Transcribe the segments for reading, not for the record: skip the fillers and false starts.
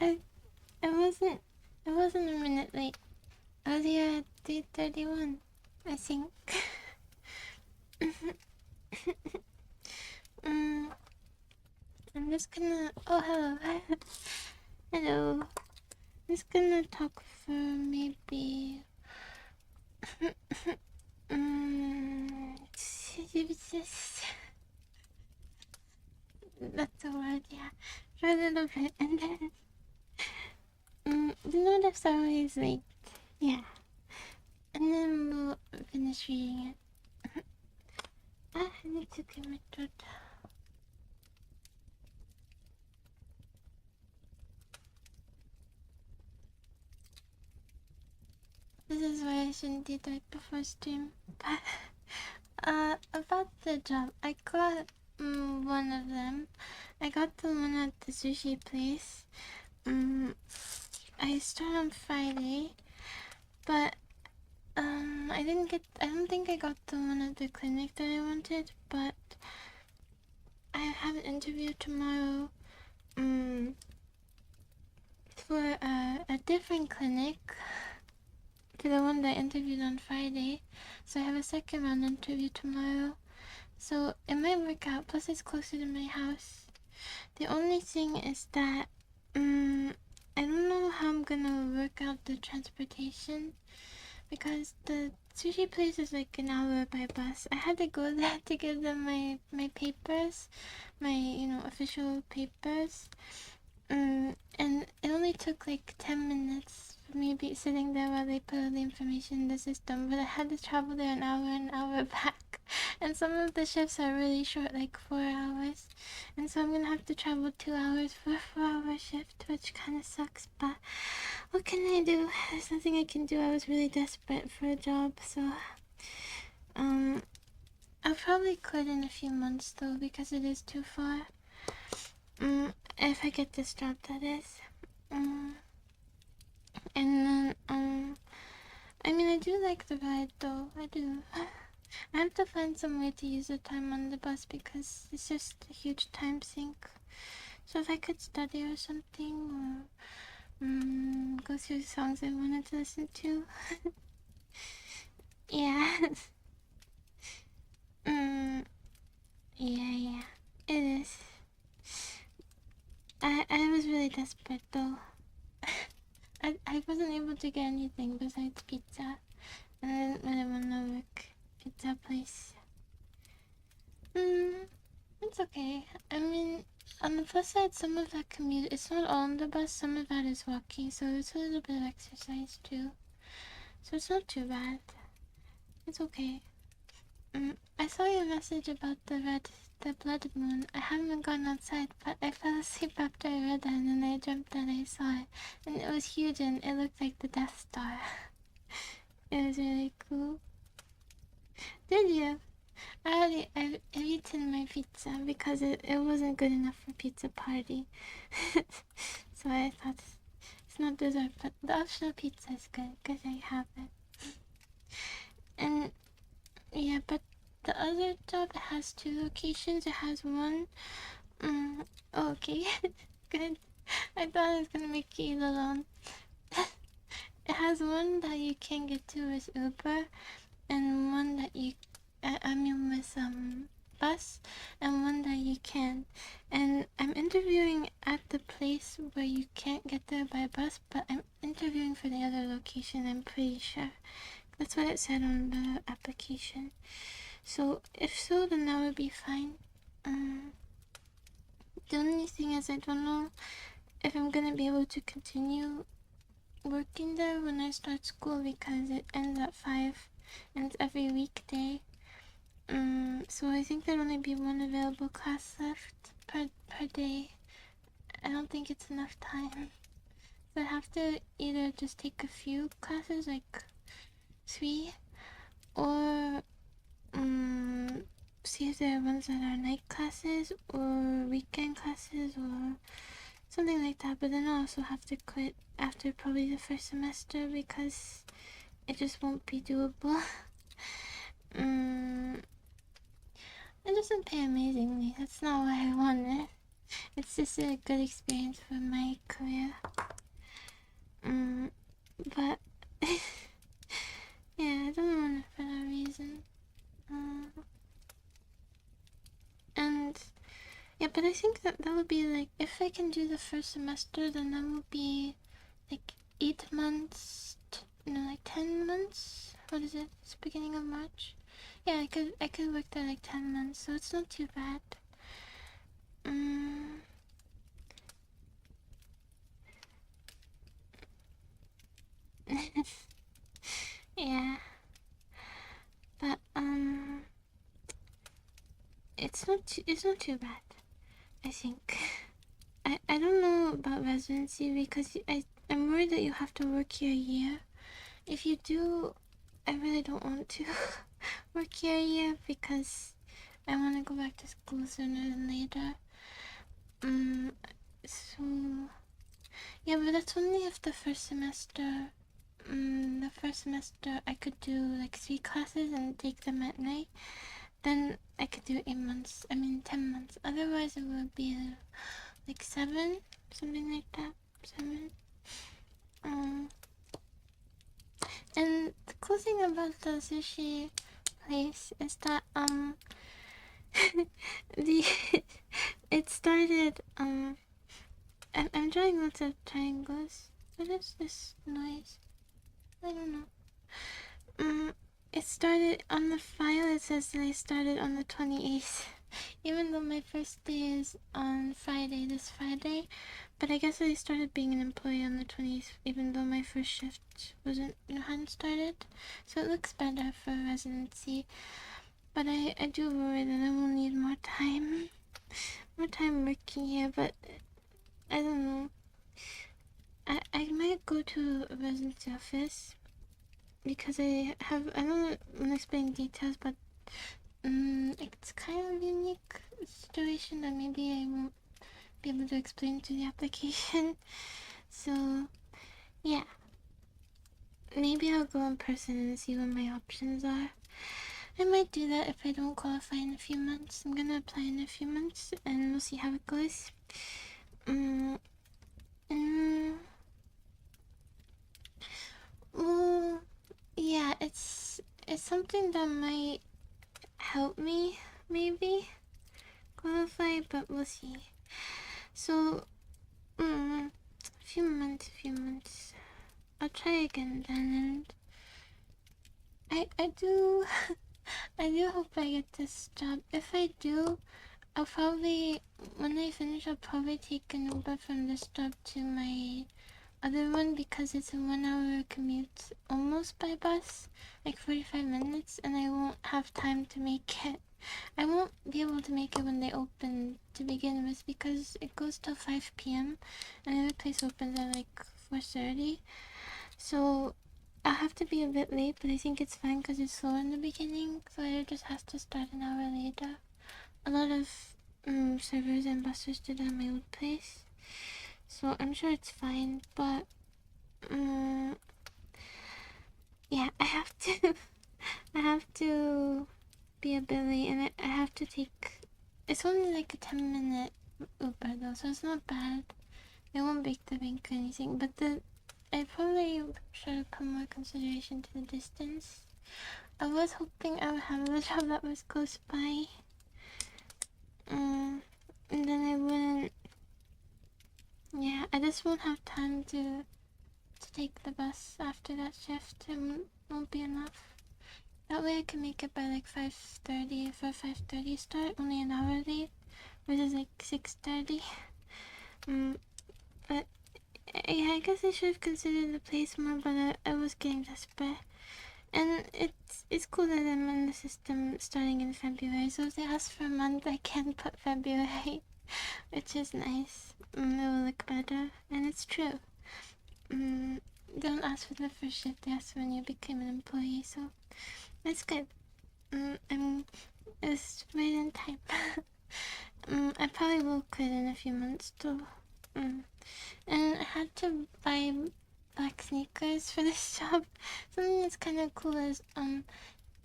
I it wasn't a minute late. I was here at 3:31, I think. mm, I'm just gonna. Oh, hello. Hello. I'm just gonna talk for maybe. That's a word, yeah. For a little bit, and then. The notice always late, yeah. And then we'll finish reading it. I need to get my throat. This is why I shouldn't do that before stream. But, about the job, I got one of them. I got the one at the sushi place. I start on Friday, but I don't think I got the one at the clinic that I wanted, but I have an interview tomorrow for a different clinic to the one that I interviewed on Friday. So I have a second round interview tomorrow. So it might work out, plus it's closer to my house. The only thing is that I don't know how I'm gonna work out the transportation, because the sushi place is like an hour by bus. I had to go there to give them my papers, my official papers. And it only took like 10 minutes for me sitting there while they put all the information in the system, but I had to travel there an hour back. And some of the shifts are really short, like 4 hours. And so I'm gonna have to travel 2 hours for a 4-hour shift, which kind of sucks, but what can I do? There's nothing I can do. I was really desperate for a job, so I'll probably quit in a few months though, because it is too far. If I get this job, that is. And then, I mean, I do like the ride though, I do. I have to find some way to use the time on the bus because it's just a huge time sink. So if I could study or something, or go through songs I wanted to listen to. Yeah. Yeah, it is. I was really desperate though. I wasn't able to get anything besides pizza, and I didn't really want to work pizza place. It's okay. I mean, on the plus side, some of that commute, it's not all on the bus, some of that is walking, so it's a little bit of exercise too. So it's not too bad. It's okay. I saw your message about the blood moon. I haven't gone outside, but I fell asleep after I read that, and then I dreamt that I saw it. And it was huge, and it looked like the Death Star. It was really cool. Did you? I've eaten my pizza because it wasn't good enough for pizza party. So I thought it's not dessert, but the optional pizza is good because I have it. And yeah, but the other job has 2 locations. It has one. Okay, good. I thought I was gonna make you eat alone. It has one that you can get to with Uber, and one that you, with bus, and one that you can. And I'm interviewing at the place where you can't get there by bus, but I'm interviewing for the other location, I'm pretty sure. That's what it said on the application. So if so, then that would be fine. The only thing is I don't know if I'm gonna be able to continue working there when I start school, because it ends at 5 and it's every weekday. So I think there'd only be 1 available class left per day. I don't think it's enough time. So I have to either just take a few classes, like 3, or see if there are ones that are night classes or weekend classes or something like that. But then I'll also have to quit after probably the first semester because it just won't be doable. It doesn't pay amazingly. That's not what I wanted. It's just a good experience for my career. But yeah, I don't want it for that reason. And yeah, but I think that would be like, if I can do the first semester, then that would be like 8 months, no, like 10 months. What is it? It's beginning of March. Yeah, I could work there like 10 months, so it's not too bad. Yeah, but it's not too bad, I think. I don't know about residency because I'm worried that you have to work here a year. If you do, I really don't want to work here a year because I want to go back to school sooner than later. So yeah, but that's only if the first semester. The first semester I could do like 3 classes and take them at night. Then I could do 8 months. 10 months. Otherwise, it would be like 7, something like that. 7. And the cool thing about the sushi place is that the it started I'm drawing lots of triangles. What is this noise? I don't know. It started on the file. It says that I started on the 28th, even though my first day is on Friday, this Friday. But I guess I started being an employee on the 20th, even though my first shift hadn't started. So it looks better for residency. But I do worry that I will need more time working here. But I don't know. I might go to a residency office because I don't want to explain details, but it's kind of a unique situation that maybe I won't be able to explain to the application. So yeah, maybe I'll go in person and see what my options are. I might do that if I don't qualify in a few months. I'm gonna apply in a few months and we'll see how it goes. Well, yeah, it's something that might help me maybe qualify, but we'll see. So, a few months. I'll try again then, and I do I do hope I get this job. If I do, I'll probably, when I finish, I'll probably take an Uber from this job to my other one because it's a 1 hour commute almost by bus, like 45 minutes, and I won't have time to make it. I won't be able to make it when they open to begin with because it goes till 5 p.m. and the other place opens at like 4:30. So I'll have to be a bit late, but I think it's fine because it's slow in the beginning, so it just has to start an hour later. A lot of servers and buses did at my old place, so I'm sure it's fine, but yeah, I have to be a bit late, and I have to take, it's only like a 10-minute Uber though, so it's not bad. It won't break the bank or anything, but I probably should put more consideration to the distance. I was hoping I would have a job that was close by, and then I wouldn't, yeah, I just won't have time to take the bus after that shift. It won't be enough. That way I can make it by like 5:30 for 5:30 start, only an hour late, versus like 6:30. But yeah, I guess I should have considered the place more, but I was getting desperate. And it's cool that I'm in the system starting in February, so if they ask for a month, I can put February, which is nice. It will look better, and it's true. Don't ask for the first shift, they ask when you became an employee, so that's good. It's right in time. I probably will quit in a few months too. And I had to buy black sneakers for this job. Something that's kind of cool is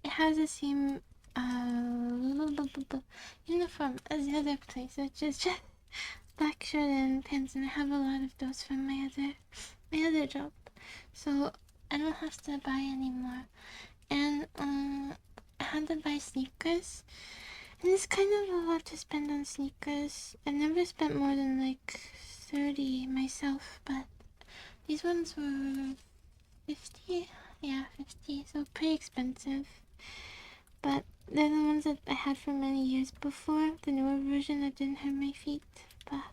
it has the same uniform as the other place, which is black shirt and pants, and I have a lot of those from my other job, so I don't have to buy anymore. And I had to buy sneakers, and it's kind of a lot to spend on sneakers. I've never spent more than like 30 myself, but these ones were 50. Yeah, 50, so pretty expensive. But they're the ones that I had for many years before, the newer version that didn't hurt my feet. But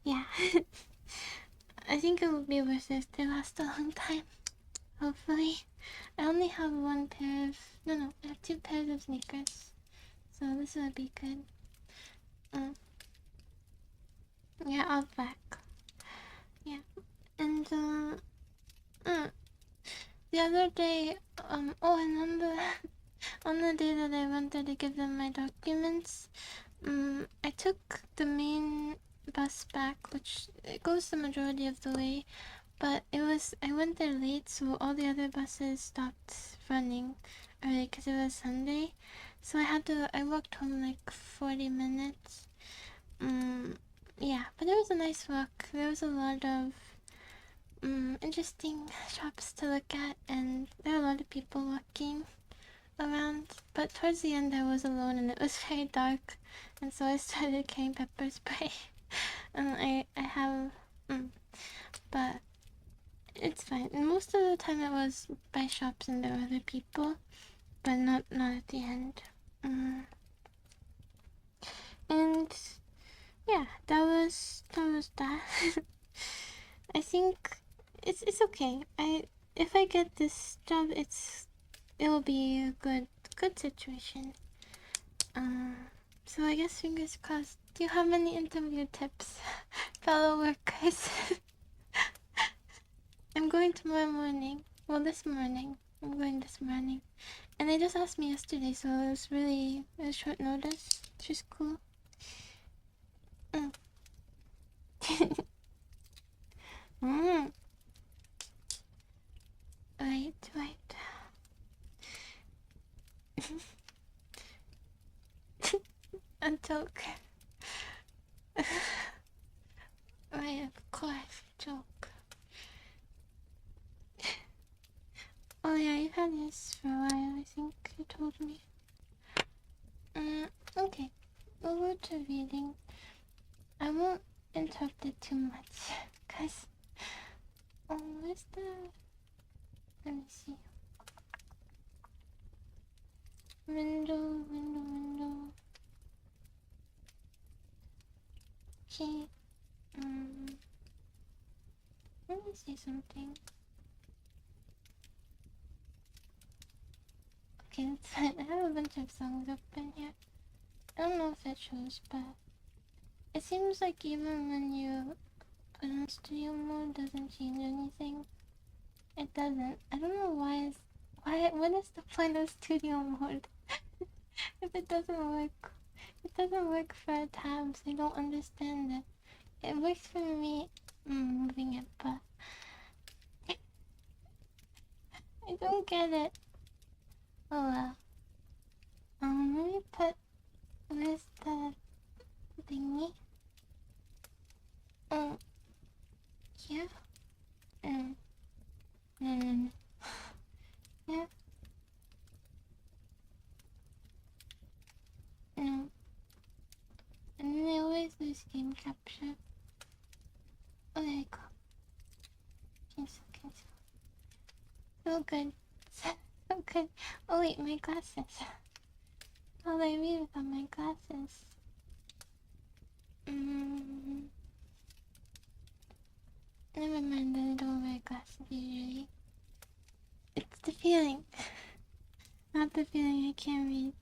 yeah, I think it would be worth it if they last a long time. Hopefully. I only have one pair of, no, I have 2 pairs of sneakers, so this would be good. Yeah, all black. Yeah, and the other day, and on the on the day that I went there to give them my documents, I took the main bus back, which it goes the majority of the way, but I went there late, so all the other buses stopped running early because it was Sunday. So I walked home like 40 minutes. Yeah, but it was a nice walk. There was a lot of interesting shops to look at, and there were a lot of people walking around. But towards the end, I was alone, and it was very dark, and so I started carrying pepper spray. And I have, but it's fine. And most of the time, it was by shops, and there were other people, but not at the end. And yeah, that was that. I think it's okay. If I get this job, it'll be a good situation. So I guess fingers crossed. Do you have any interview tips, fellow workers? I'm going tomorrow morning. Well, this morning. I'm going this morning. And they just asked me yesterday, so it was really a short notice, which is cool. Right. A joke. Right, of course, joke. Oh yeah, you've had this for a while, I think you told me. Okay, over to reading. I won't interrupt it too much, cause where's the... Let me see. Window. Okay, let me see something. Okay, that's fine. I have a bunch of songs open here. I don't know if it shows, but it seems like even when you put on studio mode, it doesn't change anything. It doesn't. I don't know why. What is the point of studio mode? If it doesn't work, it doesn't work for tabs. I don't understand it. It works for me moving it, but I don't get it. Oh well. Let me put. Where's the thingy? Here. No. Yeah. No. And then I always lose game capture. Oh, there you go. Cancel. So good. So good. Oh wait, my glasses. How do I read without my glasses? Never mind, I don't wear glasses usually. It's the feeling. Not the feeling I can't read.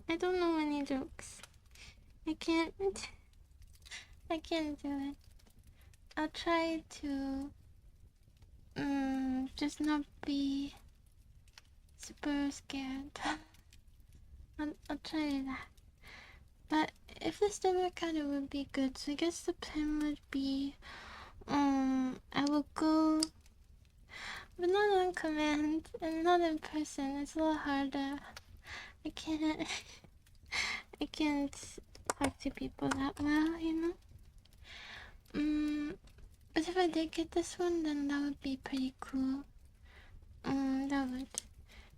I don't know any jokes. I can't do it. I'll try to just not be super scared. I'll try that. But if this did work out, it would be good. So I guess the plan would be I will go but not on command and not in person. It's a lot harder. I can't I can't talk to people that well, you know? But if I did get this one, then that would be pretty cool. That would.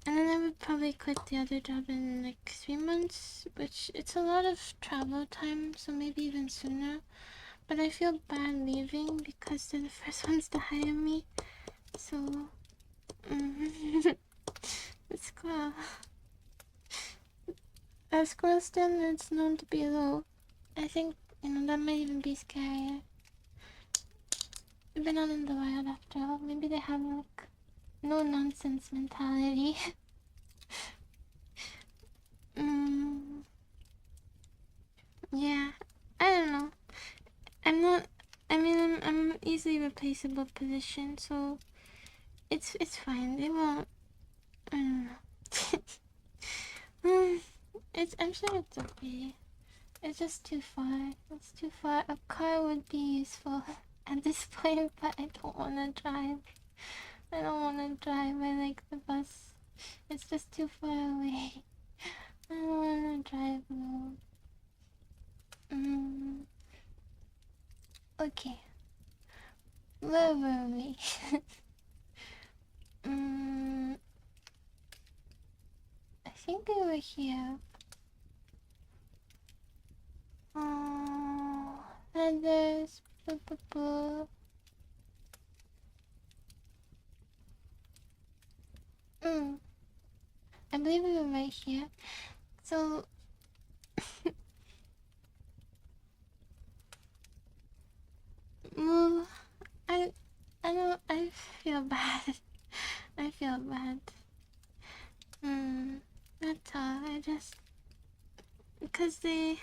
And then I would probably quit the other job in like 3 months, which it's a lot of travel time, so maybe even sooner. But I feel bad leaving because they're the first ones to hire me. So, let's go. Squirrel standards known to be low. I think, that might even be scarier. We've been out in the wild after all. Maybe they have like no nonsense mentality. Yeah, I don't know. I'm easily replaceable position, so it's fine. They won't. I don't know. I'm sure it's okay. It's just too far. It's too far. A car would be useful at this point, but I don't want to drive. I don't want to drive. I like the bus. It's just too far away. I don't want to drive alone. Okay. Where were we? I think we were here. Oh, feathers. I believe we were right here. So, well, I don't. I feel bad. I feel bad. That's all. I just because they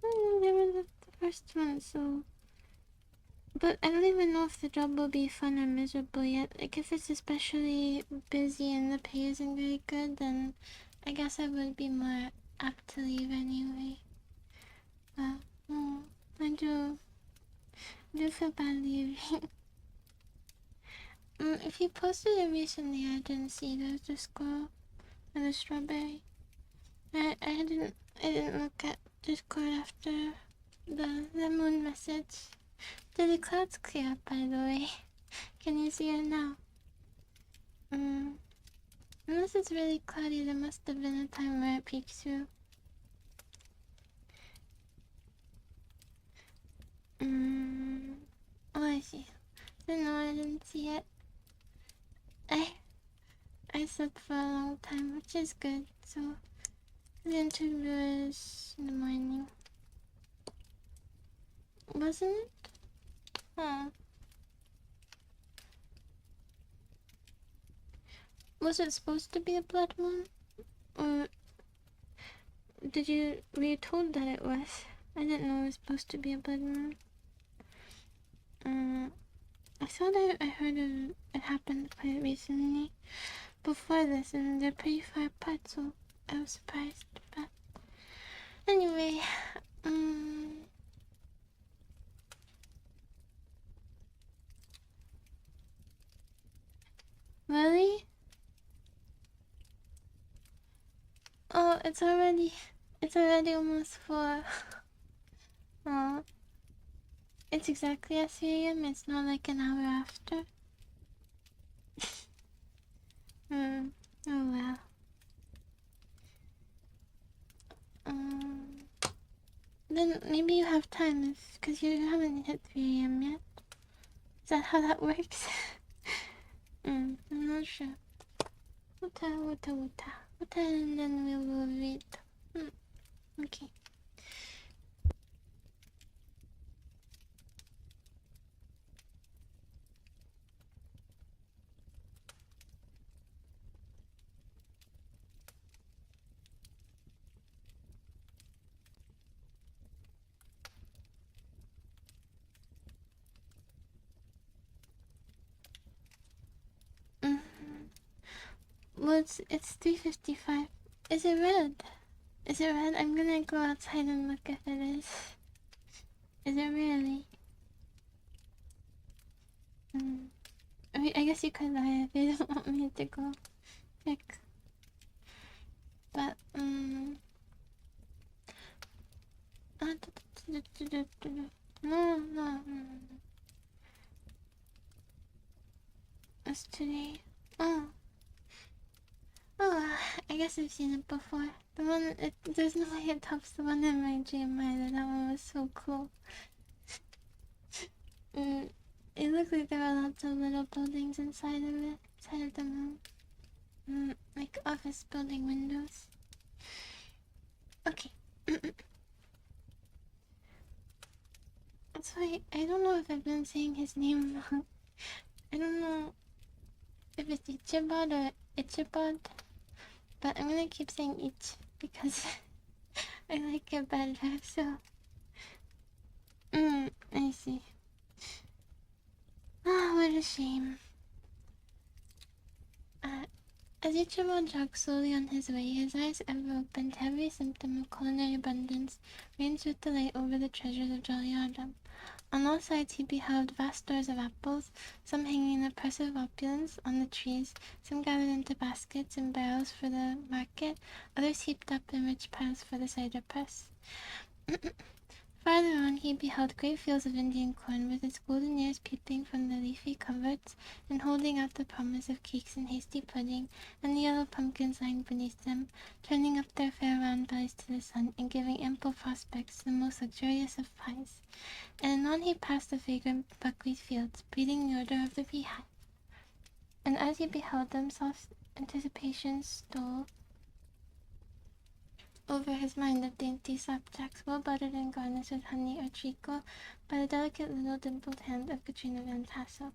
were the first one, so. But I don't even know if the job will be fun or miserable yet. Like, if it's especially busy and the pay isn't very good, then I guess I would be more apt to leave anyway. But, I do feel bad leaving. If you posted it recently, I didn't see the squirrel and the strawberry. I didn't look at Discord after the moon message. Did the clouds clear up, by the way? Can you see it now? Unless it's really cloudy, there must have been a time where it peeked through. Oh, I see. So no, I didn't see it. I slept for a long time, which is good. So the interview is in the morning, wasn't it? Was it supposed to be a blood moon, or were you told that it was? I didn't know it was supposed to be a blood moon. I thought I heard it happened quite recently, before this, and they're pretty far apart, so I was surprised. But anyway, really? Oh, it's already almost 4. Oh, it's exactly at 3 a.m. It's not like an hour after. Oh well. Then maybe you have time, because you haven't hit 3 a.m. yet. Is that how that works? I'm not sure. Uta, and then we will read. Okay. Well, it's 3:55. Is it red? Is it red? I'm gonna go outside and look if it is. Is it really? I mean, I guess you could lie if you don't want me to go pick. But, no. It's today. Oh. Oh, I guess I've seen it before. The one, there's no way it tops the one in my dream either. That one was so cool. It looked like there were lots of little buildings inside of it, inside of the moon. Like office building windows. Okay. That's why I don't know if I've been saying his name wrong. I don't know if it's Ichibod or Ichibod, but I'm gonna keep saying Ich because I like it better, so. I see. Ah, what a shame. As Ichibod jogged slowly on his way, his eyes ever open to every symptom of culinary abundance, ranged with delight over the treasures of jolly autumn. On all sides he beheld vast stores of apples, some hanging in oppressive opulence on the trees, some gathered into baskets and barrels for the market, others heaped up in rich piles for the cider press. Farther on he beheld great fields of Indian corn, with its golden ears peeping from the leafy coverts, and holding out the promise of cakes and hasty pudding, and the yellow pumpkins lying beneath them, turning up their fair round bellies to the sun, and giving ample prospects to the most luxurious of pies. And anon he passed the fragrant buckwheat fields, breathing the odour of the beehive. And as he beheld them, soft anticipations stole over his mind of dainty slapjacks, well buttered and garnished with honey or treacle by the delicate little dimpled hand of Katrina Van Tassel.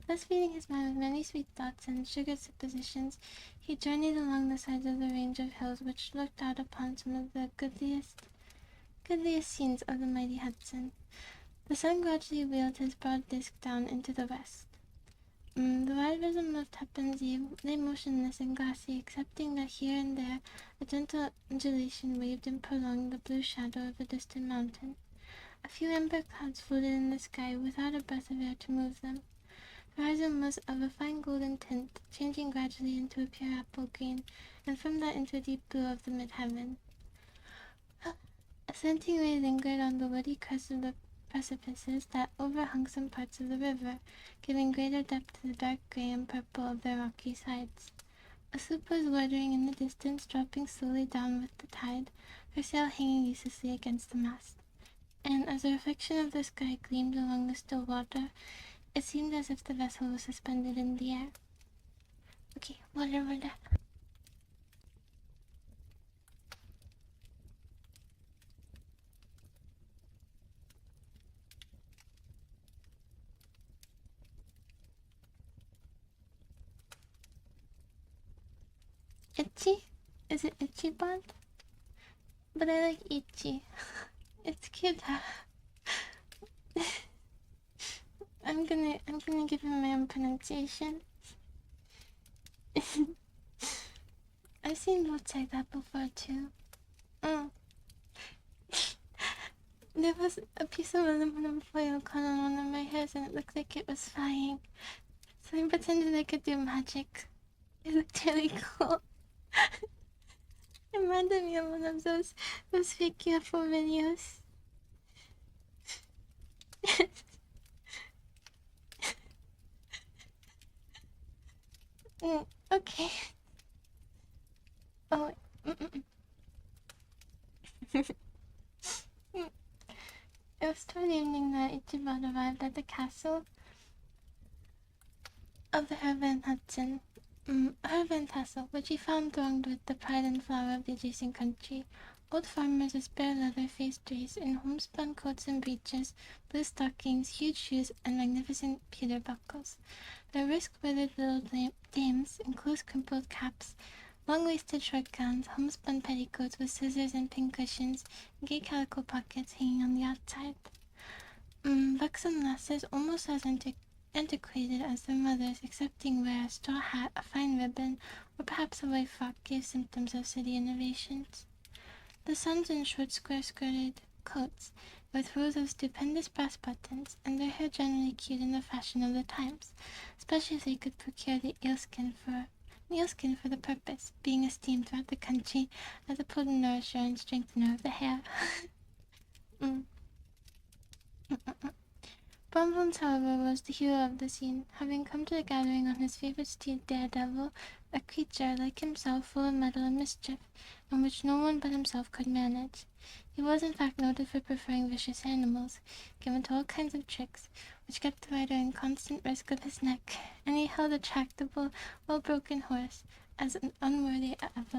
Thus feeding his mind with many sweet thoughts and sugared suppositions, he journeyed along the sides of the range of hills which looked out upon some of the goodliest scenes of the mighty Hudson. The sun gradually wheeled his broad disk down into the west. The wide bosom of Tappan's Eve lay motionless and glassy, excepting that here and there a gentle undulation waved and prolonged the blue shadow of a distant mountain. A few amber clouds floated in the sky without a breath of air to move them. The horizon was of a fine golden tint, changing gradually into a pure apple green, and from that into a deep blue of the mid-heaven. A slanting ray lingered on the woody crest of the precipices that overhung some parts of the river, giving greater depth to the dark grey and purple of their rocky sides. A sloop was loitering in the distance, dropping slowly down with the tide, her sail hanging uselessly against the mast. And as the reflection of the sky gleamed along the still water, it seemed as if the vessel was suspended in the air. Okay, water. Itchy? Is it Itchy Bond? But I like Itchy. It's cute. I'm gonna give him my own pronunciation. I've seen boats like that before too. There was a piece of aluminum foil caught on one of my hairs and it looked like it was flying. So I pretended I could do magic. It looked really cool. It reminded me of one of those fake UFO videos. Okay. Oh, It was toward evening that Ichibod arrived at the castle of the Herr Van Hudson, Herr Van Tassel, which he found thronged with the pride and flower of the adjacent country. Old farmers with bare leather-faced trees in homespun coats and breeches, blue stockings, huge shoes, and magnificent pewter buckles. Their brisk-witted little dames in close crimpled caps, long-waisted short gowns, homespun petticoats with scissors and pincushions, and gay calico pockets hanging on the outside. Buxom lasses, almost as antiquated as their mothers, excepting where a straw hat, a fine ribbon, or perhaps a white frock gave symptoms of city innovations. The sons in short square-skirted coats, with rows of stupendous brass buttons, and their hair generally cued in the fashion of the times, especially if they could procure the eelskin for the purpose, being esteemed throughout the country as a potent nourisher and strengthener of the hair. mm. Bonbons, however, was the hero of the scene, having come to the gathering on his favorite steed Daredevil, a creature, like himself, full of mettle and mischief, and which no one but himself could manage. He was in fact noted for preferring vicious animals, given to all kinds of tricks, which kept the rider in constant risk of his neck, and he held a tractable, well-broken horse as unworthy of a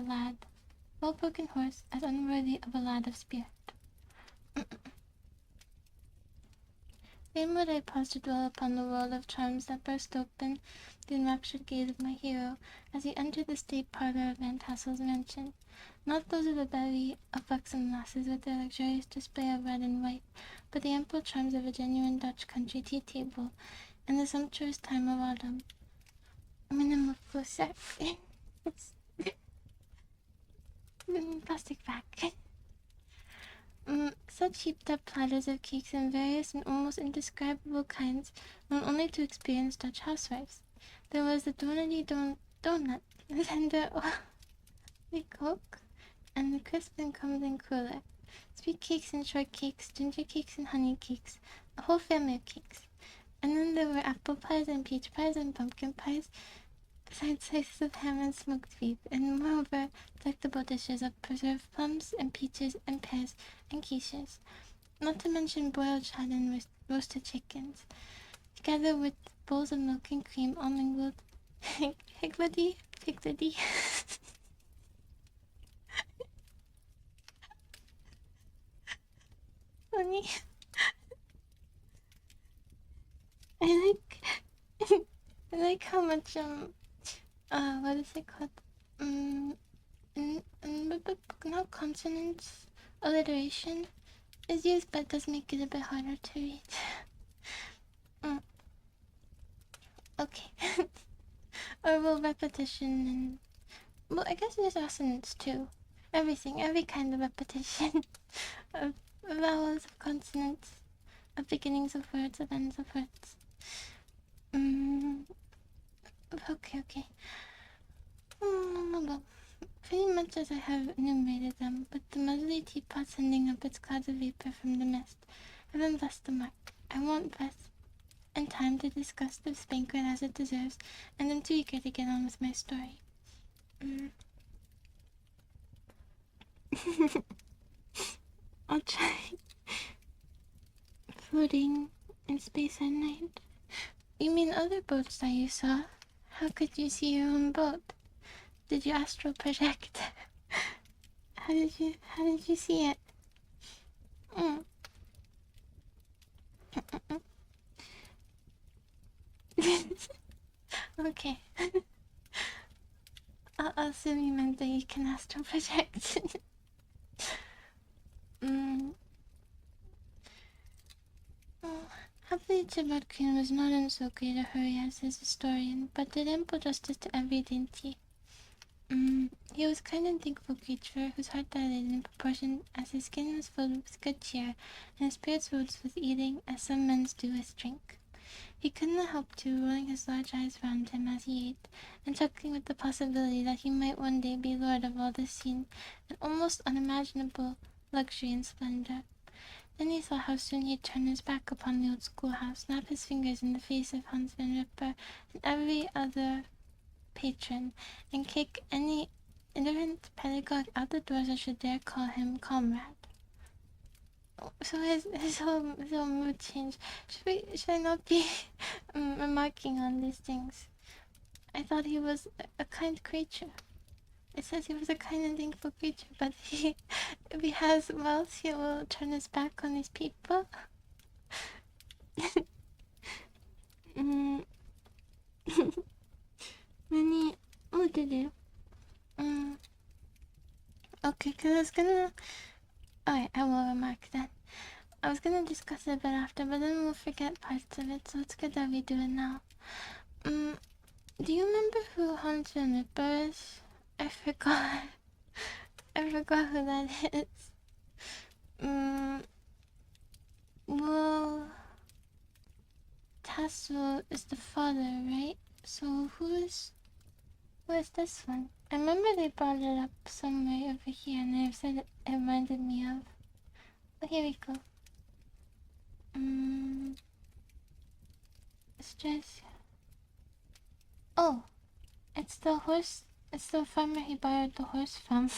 lad of spirit. Fain would I pause to dwell upon the world of charms that burst open the enraptured gaze of my hero as he entered the state parlor of Van Tassel's mansion. Not those of a bevy of buxom lasses with their luxurious display of red and white, but the ample charms of a genuine Dutch country tea-table in the sumptuous time of autumn. Minimum of closer. Plastic bag. Such heaped-up platters of cakes in various and almost indescribable kinds known only to experienced Dutch housewives. There was the donut, the tender coke, and the crisp and crumbling cruller. Sweet cakes and shortcakes, ginger cakes and honey cakes, a whole family of cakes. And then there were apple pies and peach pies and pumpkin pies, besides slices of ham and smoked beef, and moreover delectable dishes of preserved plums and peaches and pears and quiches, not to mention boiled shad and roasted chickens, together with bowls of milk and cream all mingled. Higgledy. Funny. I like how much what is it called? Not consonants, alliteration is used, but does make it a bit harder to read. Okay. Or will repetition and... Well, I guess there's assonance too. Everything, every kind of repetition. Of vowels, of consonants, of beginnings of words, of ends of words. Okay. Well, pretty much as I have enumerated them, but the musley teapot sending up its clouds of vapor from the mist, have been thus the mark. I want breath and time to discuss this banquet as it deserves, and am too eager to get on with my story. I'll try. Floating in space at night. You mean other boats that you saw? How could you see your own boat? Did you astral project? How did you see it? Okay. I'll assume you meant that you can astral project. Happily, Tibet Queen was not in so great a hurry as his historian, but did ample justice to every dainty. He was a kind and thankful creature, whose heart dilated in proportion as his skin was filled with good cheer, and his spirits rose with eating, as some men's do with drink. He could not help, too, rolling his large eyes round him as he ate, and chuckling with the possibility that he might one day be lord of all this scene, and almost unimaginable luxury and splendor. Then he thought how soon he'd turn his back upon the old schoolhouse, snap his fingers in the face of Hans Van Ripper and every other patron, and kick any ignorant pedagogue out the doors that should dare call him comrade. So his whole mood changed. Should I not be remarking on these things? I thought he was a kind creature. It says he was a kind and thankful creature, but if he has wealth, he will turn his back on these people. Many... Oh, did you? Okay, because I was gonna... Alright, I will remark that. I was gonna discuss it a bit after, but then we'll forget parts of it, so it's good that we do it now. Do you remember who Hans Van Ripper is? I forgot. I forgot who that is. Well, Tasso is the father, right? So who is this one? I remember they brought it up somewhere over here, and they've said it reminded me of. Oh, here we go. It's just. Oh, it's the horse. It's the farmer he borrowed the horse from.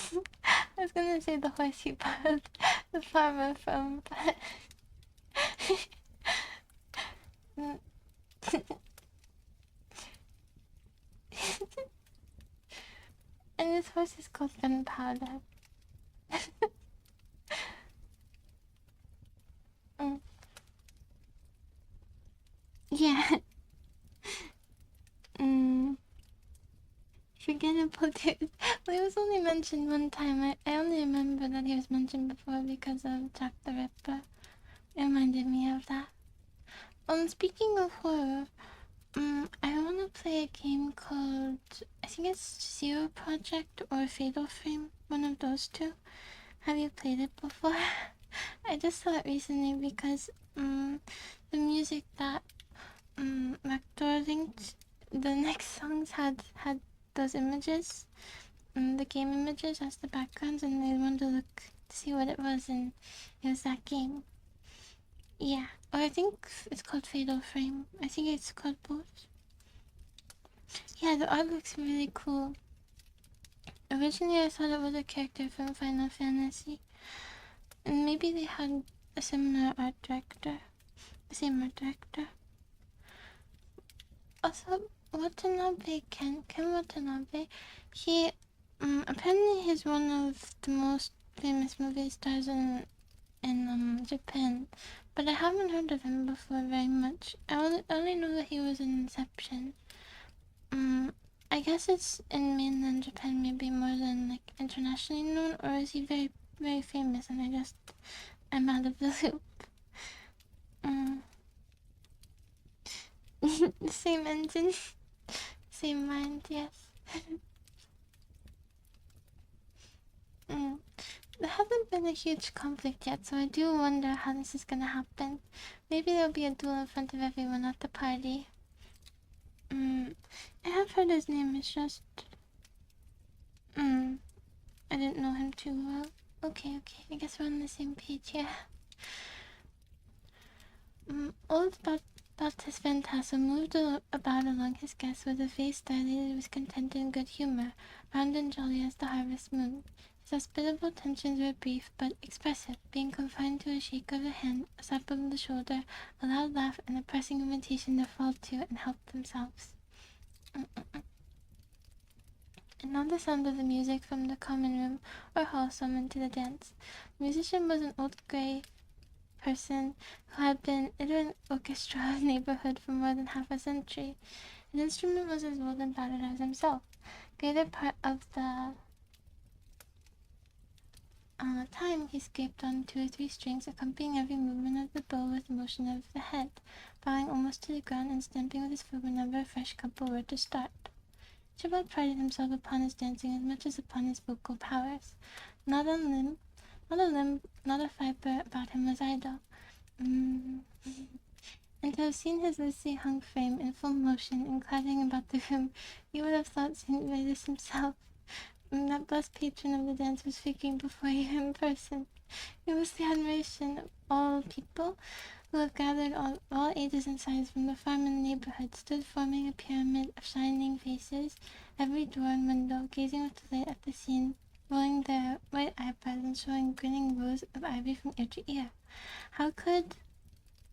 I was gonna say the horse he borrowed the farmer from, but. And this horse is called Gunpowder. Yeah. Forgettable dude. Well, he was only mentioned one time. I only remember that he was mentioned before because of Jack the Ripper. It reminded me of that. Speaking of horror, I wanna play a game called, I think it's Zero Project or Fatal Frame, one of those two. Have you played it before? I just saw it recently because, the music that, Rector linked, the next songs had those images, the game images as the backgrounds, and I wanted to look to see what it was, and it was that game. Yeah, or I think it's called Fatal Frame. I think it's called both. Yeah, the art looks really cool. Originally, I thought it was a character from Final Fantasy, and maybe they had a similar art director, the same art director. Also, Watanabe, Ken Watanabe, he, apparently he's one of the most famous movie stars in Japan, but I haven't heard of him before very much. I only know that he was in Inception. I guess it's in mainland Japan maybe more than like internationally known, or is he very, very famous and I'm out of the loop. Same engine, same mind, yes. There hasn't been a huge conflict yet, so I do wonder how this is gonna happen. Maybe there'll be a duel in front of everyone at the party. I have heard his name, it's just... I didn't know him too well. Okay, I guess we're on the same page here. Old Balthus Van Tassel moved about along his guests with a face dilated with content and good humor, round and jolly as the harvest moon. His hospitable attentions were brief but expressive, being confined to a shake of the hand, a slap of the shoulder, a loud laugh, and a pressing invitation to fall to and help themselves. And now the sound of the music from the common room or hall summoned to the dance. The musician was an old grey person who had been in an orchestra of the neighborhood for more than half a century. His instrument was as old and battered as himself. Greater part of the time he scraped on 2 or 3 strings, accompanying every movement of the bow with a motion of the head, bowing almost to the ground and stamping with his foot whenever a fresh couple were to start. Chibald prided himself upon his dancing as much as upon his vocal powers. Not a limb, not a fibre about him was idle. And to have seen his loosely hung frame in full motion and clattering about the room, you would have thought St. Vitus himself, that blessed patron of the dance, was speaking before you in person. It was the admiration of all people who have gathered all ages and sizes from the farm and the neighborhood, stood forming a pyramid of shining faces, every door and window, gazing with delight at the scene, rolling their white eyebrows and showing grinning rows of ivy from ear to ear. How could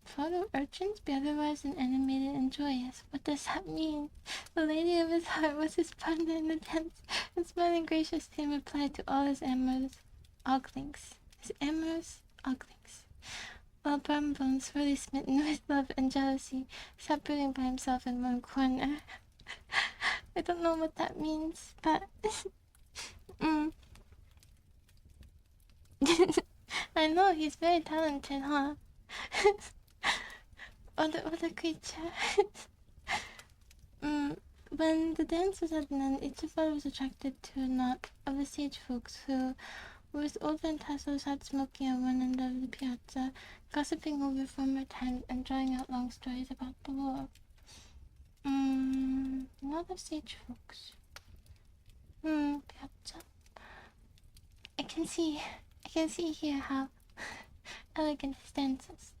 fellow urchins be otherwise than animated and joyous? What does that mean? The lady of his heart was his partner in the dance, and smiling graciously in reply to all his amorous oglings. While Brambones, sorely smitten with love and jealousy, sat brooding by himself in one corner. I don't know what that means, but... I know, he's very talented, huh? What a creature. When the dance was at an end, each of us was attracted to a knot of the sage folks who with old Van Tasso sat smoking at one end of the piazza, gossiping over former times and drawing out long stories about the war. A lot of sage folks. Piazza. I can see here how elegant his dances.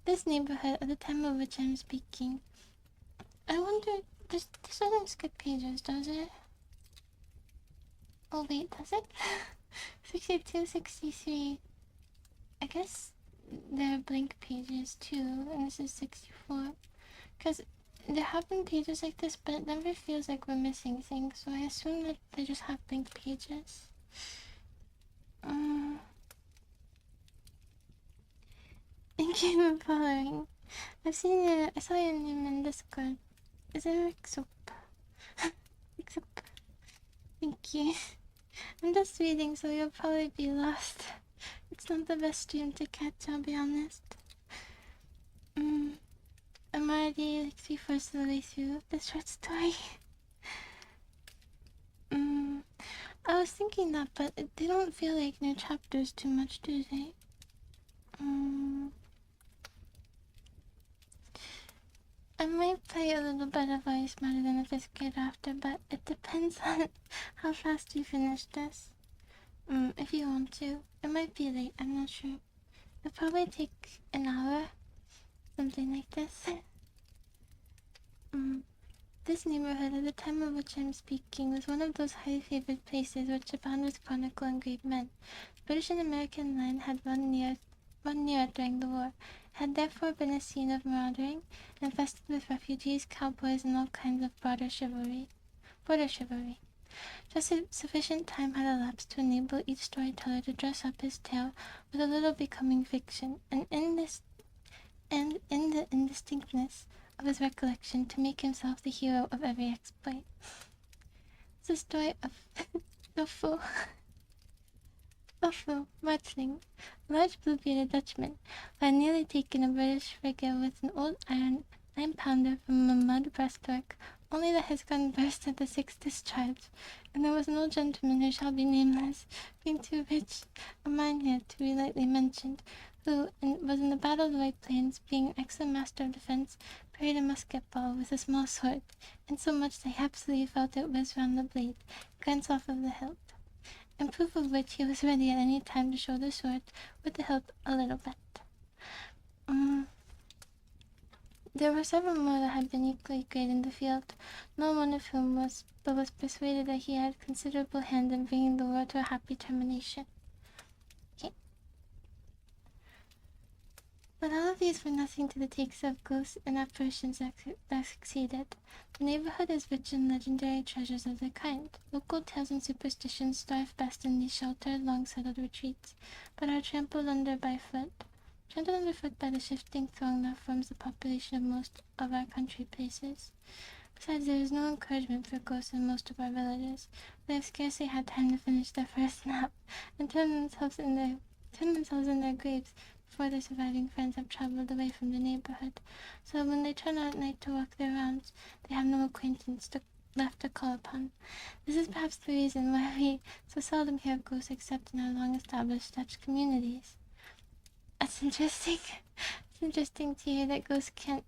This neighborhood, at the time of which I'm speaking, I wonder, this doesn't skip pages, does it? Oh wait, does it? 62, 63. I guess there are blank pages too, and this is 64. Because there have been pages like this, but it never feels like we're missing things, so I assume that they just have blank pages. Thank you for following. I saw your name in Discord. Is it Rick Soap? Rick Soap. Thank you. I'm just reading, so you'll probably be lost. It's not the best stream to catch, I'll be honest. I'm already like 3/4 of the way through the short story. I was thinking that, but they don't feel like new chapters too much, do they? I might play a little bit of Voice Smarter than a 5th grade after, but it depends on how fast you finish this. If you want to. It might be late, I'm not sure. It'll probably take an hour. Something like this. This neighborhood, at the time of which I'm speaking, was one of those highly favored places which abound with chronicle and great men. The British and American line had run near it during the war, had therefore been a scene of marauding, infested with refugees, cowboys, and all kinds of border chivalry. Just sufficient time had elapsed to enable each storyteller to dress up his tale with a little becoming fiction, and in the indistinctness of his recollection to make himself the hero of every exploit. It's a story of Buffalo, Marchling, a large blue-bearded Dutchman, who had nearly taken a British frigate with an old iron 9-pounder from a mud breastwork, only that his gun burst at the 6th discharge, and there was an old gentleman who shall be nameless, being too rich a mynheer to be lightly mentioned, who was in the Battle of the White Plains, being an excellent master of defence, parried a musket ball with a small sword, insomuch that he absolutely felt it whiz round the blade, glance off of the hilt. In proof of which he was ready at any time to show the sword with the hilt a little bent. There were several more that had been equally great in the field, no one of whom was persuaded that he had considerable hand in bringing the war to a happy termination. Okay. But all of these were nothing to the takes of ghosts and apparitions that succeeded. The neighborhood is rich in legendary treasures of their kind. Local tales and superstitions thrive best in these sheltered, long-settled retreats, but are trampled underfoot by the shifting throng that forms the population of most of our country places. Besides, there is no encouragement for ghosts in most of our villages. They have scarcely had time to finish their first nap, and turn themselves in their graves before their surviving friends have traveled away from the neighborhood, so when they turn out at night to walk their rounds, they have no acquaintance left to call upon. This is perhaps the reason why we so seldom hear of ghosts except in our long-established Dutch communities. It's interesting to hear that ghosts can't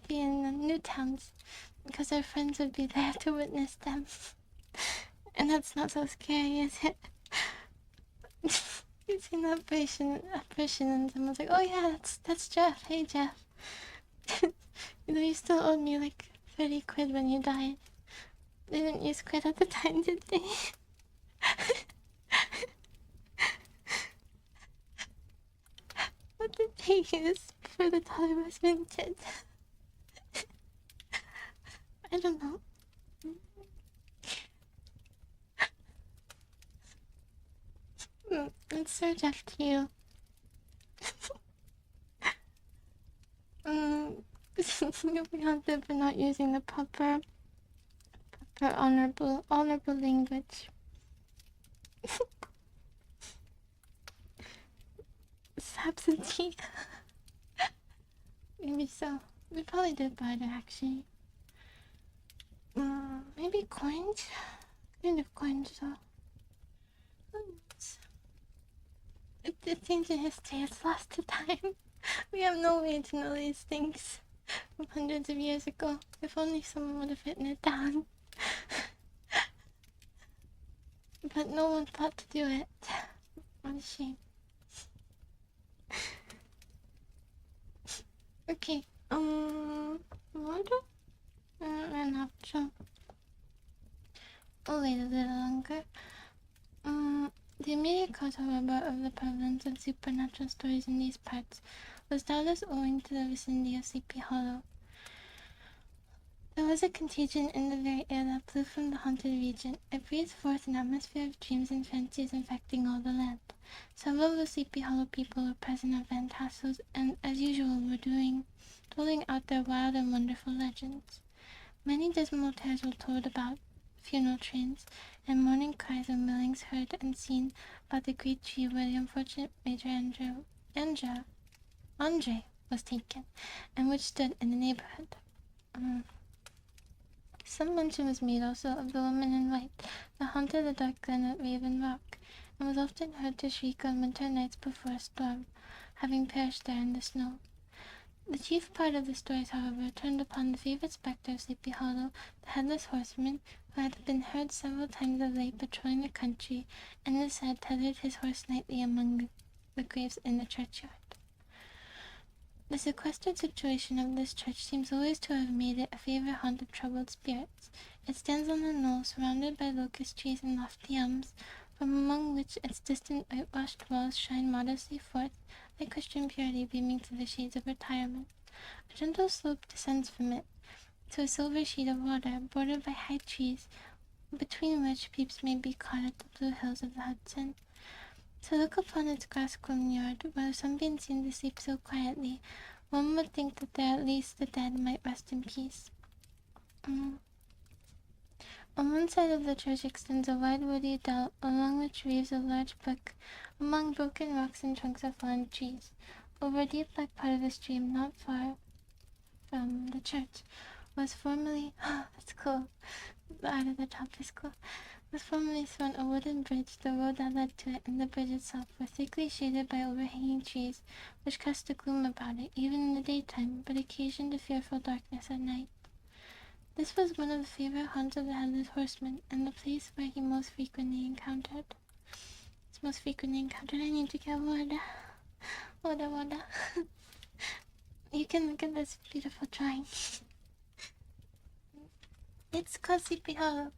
be in the new towns, because our friends would be there to witness them. And that's not so scary, is it? You seen the apparition and someone's like, oh yeah, that's Jeff. Hey Jeff. You still owed me like 30 quid when you died. They didn't use quid at the time, did they? What did they use before the dollar was minted? I don't know. It's Sir Jeff to you. You'll be haunted for not using the proper honorable language. It's absentee. Maybe so. We probably did barter, actually. Maybe coins? Kind of coins, though. It's ancient history. It's lost to time. We have no way to know these things from hundreds of years ago. If only someone would have written it down. But no one thought to do it. What a shame. Okay, water? Enough, so I'll wait a little longer. The immediate cause, however, of the prevalence of supernatural stories in these parts was doubtless owing to the vicinity of Sleepy Hollow. There was a contagion in the very air that blew from the haunted region. It breathed forth an atmosphere of dreams and fancies infecting all the land. Several of the Sleepy Hollow people were present at Van Tassel's, and, as usual, were doling out their wild and wonderful legends. Many dismal tales were told about funeral trains, and mourning cries of millings heard and seen about the great tree where the unfortunate Major Andre was taken, and which stood in the neighborhood. Some mention was made also of the woman in white that haunted the dark glen at Raven Rock, and was often heard to shriek on winter nights before a storm, having perished there in the snow. The chief part of the stories, however, turned upon the favorite spectre of Sleepy Hollow, the headless horseman, who had been heard several times of late patrolling the country, and it is said tethered his horse nightly among the graves in the churchyard. The sequestered situation of this church seems always to have made it a favorite haunt of troubled spirits. It stands on a knoll surrounded by locust trees and lofty elms, from among which its distant whitewashed walls shine modestly forth, like Christian purity beaming through the shades of retirement. A gentle slope descends from it to a silver sheet of water, bordered by high trees, between which peeps may be caught at the blue hills of the Hudson. To look upon its grass-grown yard, where the sunbeams seem to sleep so quietly, one would think that there at least the dead might rest in peace. On one side of the church extends a wide woody dell, along which waves a large brook, among broken rocks and trunks of fallen trees. Over a deep black part of the stream, not far from the church, was formerly that's cool. The art of the top is cool. Was formerly thrown a wooden bridge. The road that led to it and the bridge itself were thickly shaded by overhanging trees, which cast a gloom about it, even in the daytime, but occasioned a fearful darkness at night. This was one of the favorite haunts of the headless horseman, and the place where he most frequently encountered. I need to get water. Water. You can look at this beautiful drawing. It's called Sleepy Hollow.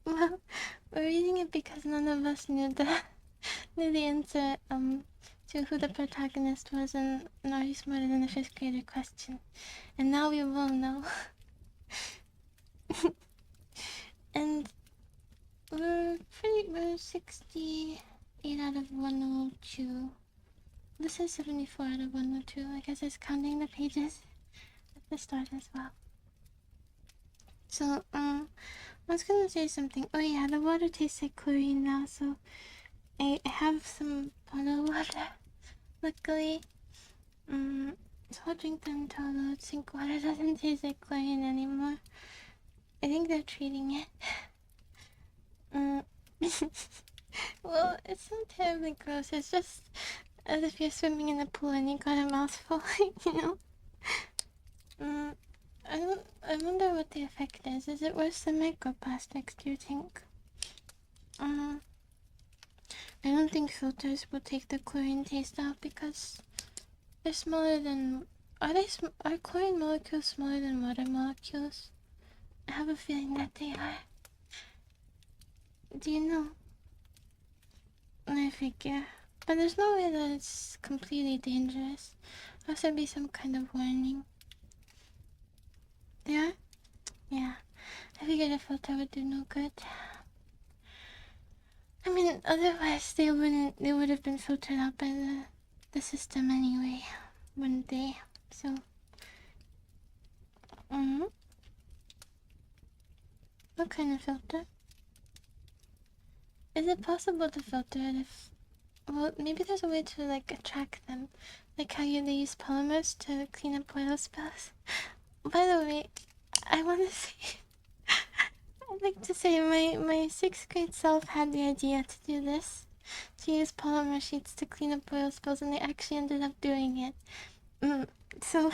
Well, we're reading it because none of us knew the answer to who the protagonist was in Are You Smarter Than a Fifth Grader question. And now we will know. And we're 68 out of 102. This is 74 out of 102. I guess it's counting the pages at the start as well. So, I was gonna say something. Oh yeah, the water tastes like chlorine now, so I have some bottled water. Luckily, so I'll drink them until the sink water doesn't taste like chlorine anymore. I think they're treating it. Well, it's not terribly gross. It's just as if you're swimming in a pool and you got a mouthful, you know? I wonder what the effect is. Is it worse than microplastics, do you think? I don't think filters will take the chlorine taste out because they're smaller than... Are chlorine molecules smaller than water molecules? I have a feeling that they are. Do you know? I figure. But there's no way that it's completely dangerous. There has to be some kind of warning. Yeah? Yeah. I figured a filter would do no good. I mean, otherwise they would have been filtered out by the system anyway, wouldn't they? So, what kind of filter? Is it possible to filter it if... Well, maybe there's a way to, like, attract them. Like how they use polymers to clean up oil spills. By the way, I want to say... I'd like to say my 6th grade self had the idea to do this. To use polymer sheets to clean up oil spills, and they actually ended up doing it. So...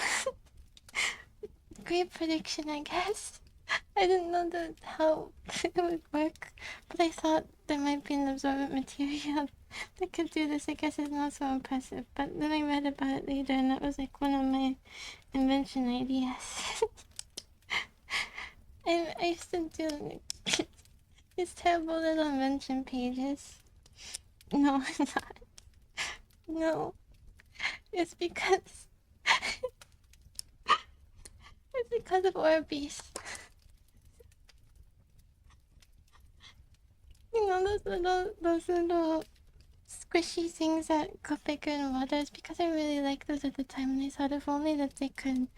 Great prediction, I guess. I didn't know how it would work, but I thought there might be an absorbent material that could do this. I guess it's not so impressive, but then I read about it later, and that was like one of my invention ideas. I used to do these terrible little invention pages. No, I'm not. No, it's because it's because of Orbeez. You know those little squishy things that got bigger in water. It's because I really liked those at the time, and I thought if only that they could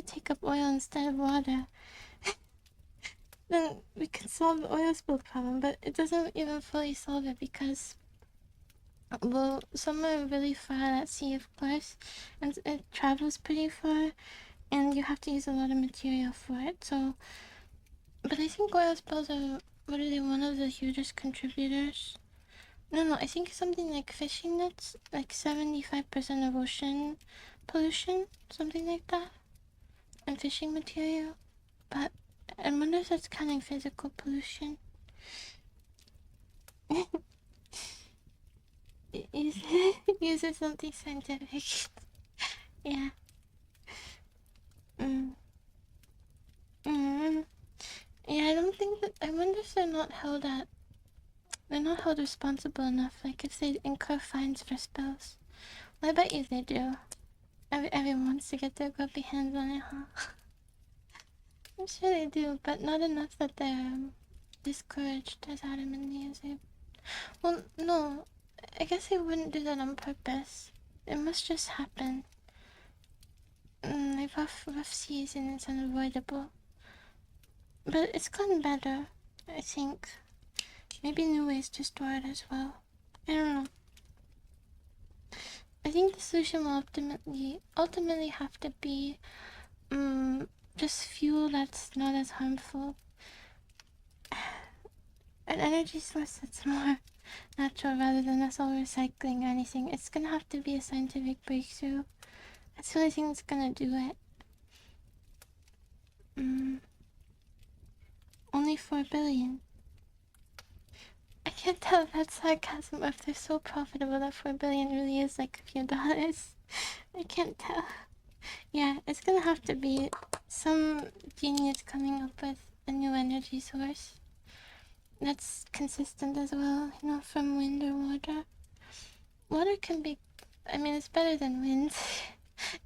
take up oil instead of water, then we could solve the oil spill problem. But it doesn't even fully solve it because, well, some are really far at sea, of course, and it travels pretty far, and you have to use a lot of material for it. So, but I think oil spills are, what are they, one of the hugest contributors? No, I think something like fishing nets, like 75% of ocean pollution, something like that, and fishing material. But I wonder if that's counting physical pollution. Use something scientific. Yeah. Yeah, I don't think that. I wonder if they're not held responsible enough. Like if they incur fines for spills. Well, I bet you they do. Everyone wants to get their grubby hands on it, huh? I'm sure they do, but not enough that they're discouraged as adamantly as they... Well, no. I guess they wouldn't do that on purpose. It must just happen. Like rough seas, and it's unavoidable. But it's gotten better, I think. Maybe new ways to store it as well. I don't know. I think the solution will ultimately have to be just fuel that's not as harmful. An energy source that's more natural rather than us all recycling or anything. It's gonna have to be a scientific breakthrough. That's the only thing that's gonna do it. Only 4 billion. I can't tell if that's sarcasm or if they're so profitable that 4 billion really is like a few dollars. I can't tell. Yeah, it's gonna have to be some genius coming up with a new energy source that's consistent as well, you know, from wind or water. Water can be, I mean, it's better than wind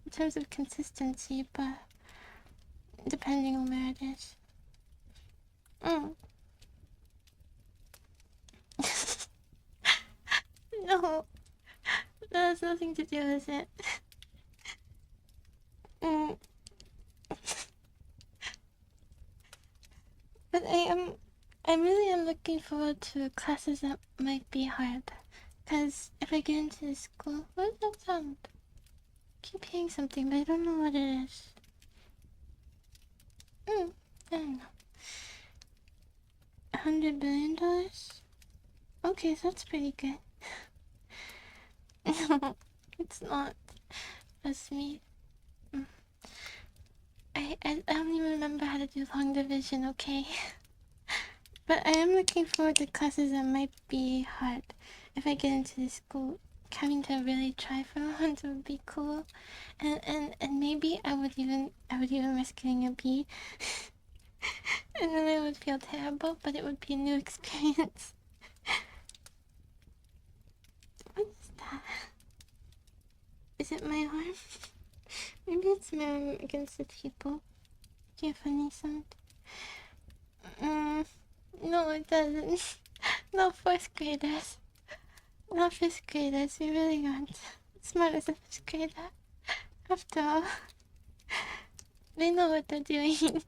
in terms of consistency, but depending on where it is. No, that has nothing to do with it. But I really am looking forward to classes that might be hard. Because if I get into this school... What is that sound? I keep hearing something, but I don't know what it is. I don't know. $100 billion? Okay, so that's pretty good. It's not. Trust me. I don't even remember how to do long division, okay? But I am looking forward to classes that might be hard. If I get into this school, having to really try for once would be cool. And maybe I would even risk getting a B. And then I would feel terrible, but it would be a new experience. What is that? Is it my arm? Maybe it's my arm against the table. Do you have any sound? No, it doesn't. No, fourth graders. Not fifth graders. We really aren't smart as a fifth grader. After all, they know what they're doing.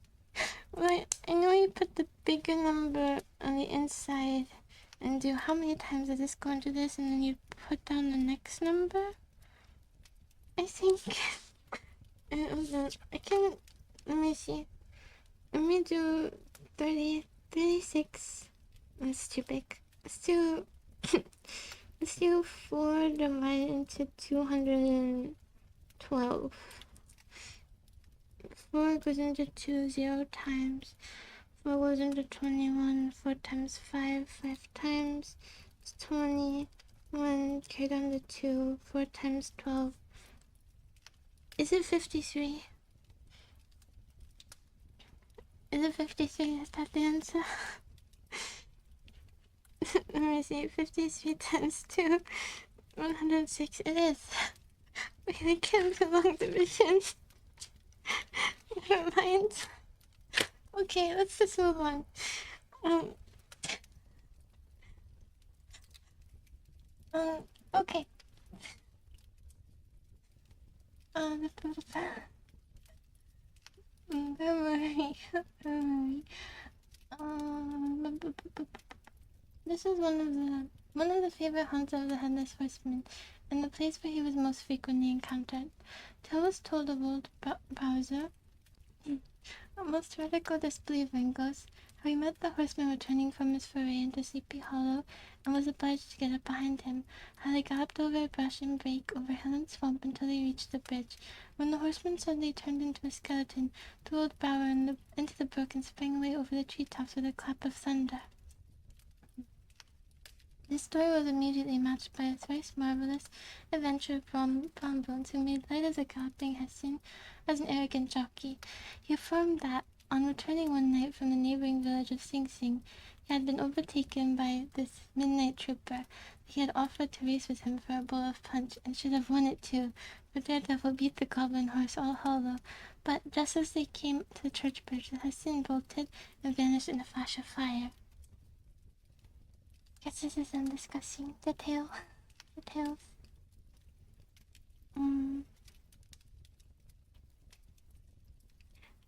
Well, I know you put the bigger number on the inside and do how many times does this go into this, and then you put down the next number. I think. Hold on. I can. Let me see. Let me do 30, 36. That's too big. Let's do. Let's do 4 divided into 212. 4 goes into 2 0 times. 4 goes into 21. 4 times 5. 5 times. It's 21. Carry down the 2. 4 times 12. Is it 53? Is it 53? Is that the answer? Let me see. 53 times 2. 106. It is. Wait, I can't do long division. Never mind. Okay, let's just move on. Okay. Don't worry. This is one of the favorite haunts of the Headless Horseman, and the place where he was most frequently encountered. Tale was told of old Bowser, a most radical display of Ringos, how he met the horseman returning from his foray into Sleepy Hollow and was obliged to get up behind him, how they galloped over brush and brake, over hill and swamp until they reached the bridge, when the horseman suddenly turned into a skeleton, threw old Bowser into the brook and sprang away over the treetops with a clap of thunder. This story was immediately matched by a thrice marvelous adventure from Bones, who made light of the galloping Hessian as an arrogant jockey. He affirmed that, on returning one night from the neighboring village of Sing Sing, he had been overtaken by this midnight trooper. He had offered to race with him for a bowl of punch, and should have won it too, for Daredevil beat the goblin horse all hollow. But just as they came to the church bridge, the Hessian bolted and vanished in a flash of fire. Guess this is them discussing the tale. The tales.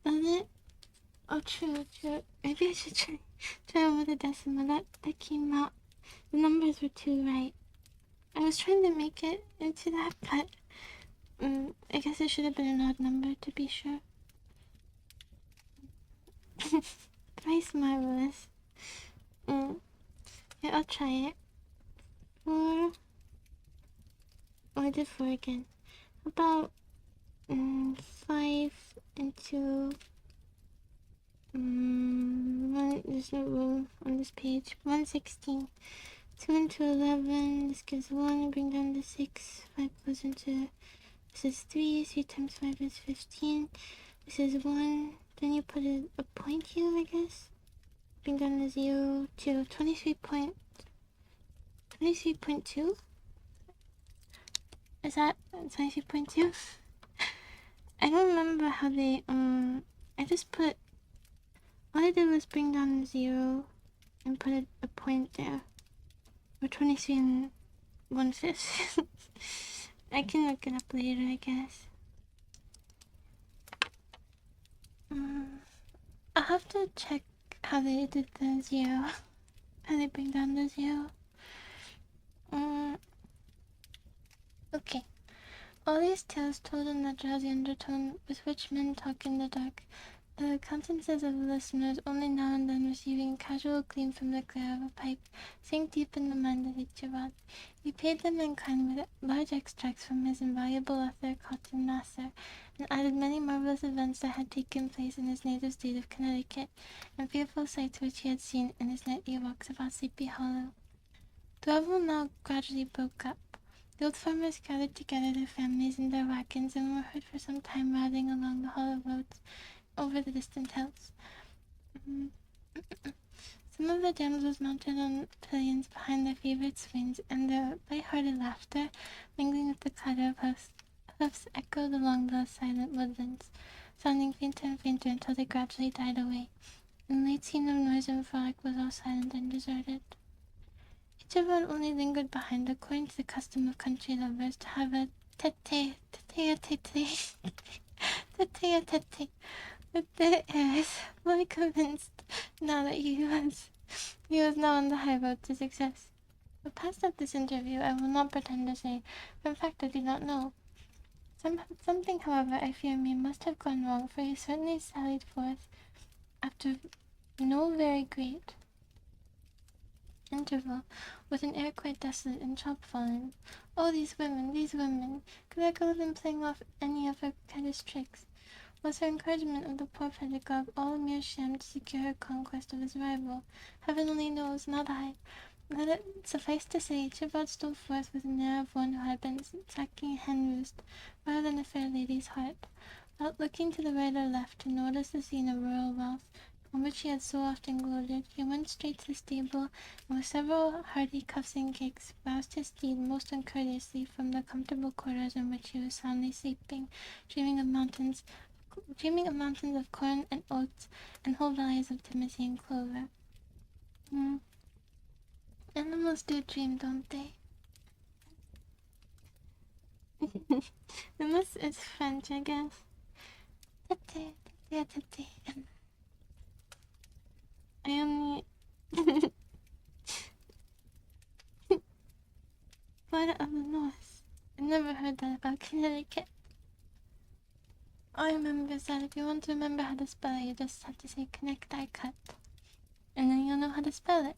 Does it? Oh, true. Maybe I should try over the decimal. That came out. The numbers were too right. I was trying to make it into that, but I guess it should have been an odd number to be sure. Thrice marvelous. Yeah, I'll try it. 4. Oh, I did 4 again. About 5 into there's no room on this page. 116. 2 into 11. This gives 1. Bring down the 6. 5 goes into. This is 3. 3 times 5 is 15. This is 1. Then you put a point here, I guess. Bring down the 0 to 23.2. Is that 23.2? I don't remember how they, I just put, all I did was bring down the 0 and put a point there. Or 23 and 1/5. I can look it up later, I guess. I'll have to check how they did the 0. How they bring down the 0. Okay. All these tales told in that drowsy undertone with which men talk in the dark, the countenances of the listeners only now and then receiving a casual gleam from the glare of a pipe, sank deep in the mind of Ichabod. He paid them in kind with large extracts from his invaluable author, Cotton Mather, and added many marvelous events that had taken place in his native state of Connecticut, and fearful sights which he had seen in his nightly walks about Sleepy Hollow. The revel now gradually broke up. The old farmers gathered together their families in their wagons and were heard for some time riding along the hollow roads over the distant hills. Some of the damsels mounted on pillions behind their favorite swings, and their light-hearted laughter, mingling with the clatter of hoofs, echoed along the silent woodlands, sounding fainter and fainter until they gradually died away. In the late scene of noise and frolic was all silent and deserted. Ituber only lingered behind, according to the custom of country lovers, to have a tete-a-tete with the heirs, fully convinced now that he was now on the high road to success. What passed at this interview I will not pretend to say, for in fact I do not know. Something, however, I fear me, must have gone wrong, for he certainly sallied forth after no very great interval, with an air quite desolate and chopfallen. Oh, these women, these women! Could I go them playing off any of her coquettish tricks? Was her encouragement of the poor pedagogue all a mere sham to secure her conquest of his rival? Heaven only knows, not I. Let it suffice to say, Ichabod stole forth with an air of one who had been sacking a hen roost, rather than a fair lady's heart. Without looking to the right or left to notice the scene of rural wealth, on which he had so often gloated, he went straight to the stable, and with several hearty cuffs and kicks, roused his steed most uncourteously from the comfortable quarters in which he was soundly sleeping, dreaming of mountains of corn and oats, and whole valleys of timothy and clover. Animals do dream, don't they? Unless it's French, I guess. Tete, tete, tete. I only... Florida of the North. I never heard that about Connecticut. All I remember is that if you want to remember how to spell it, you just have to say Connecticut. And then you'll know how to spell it.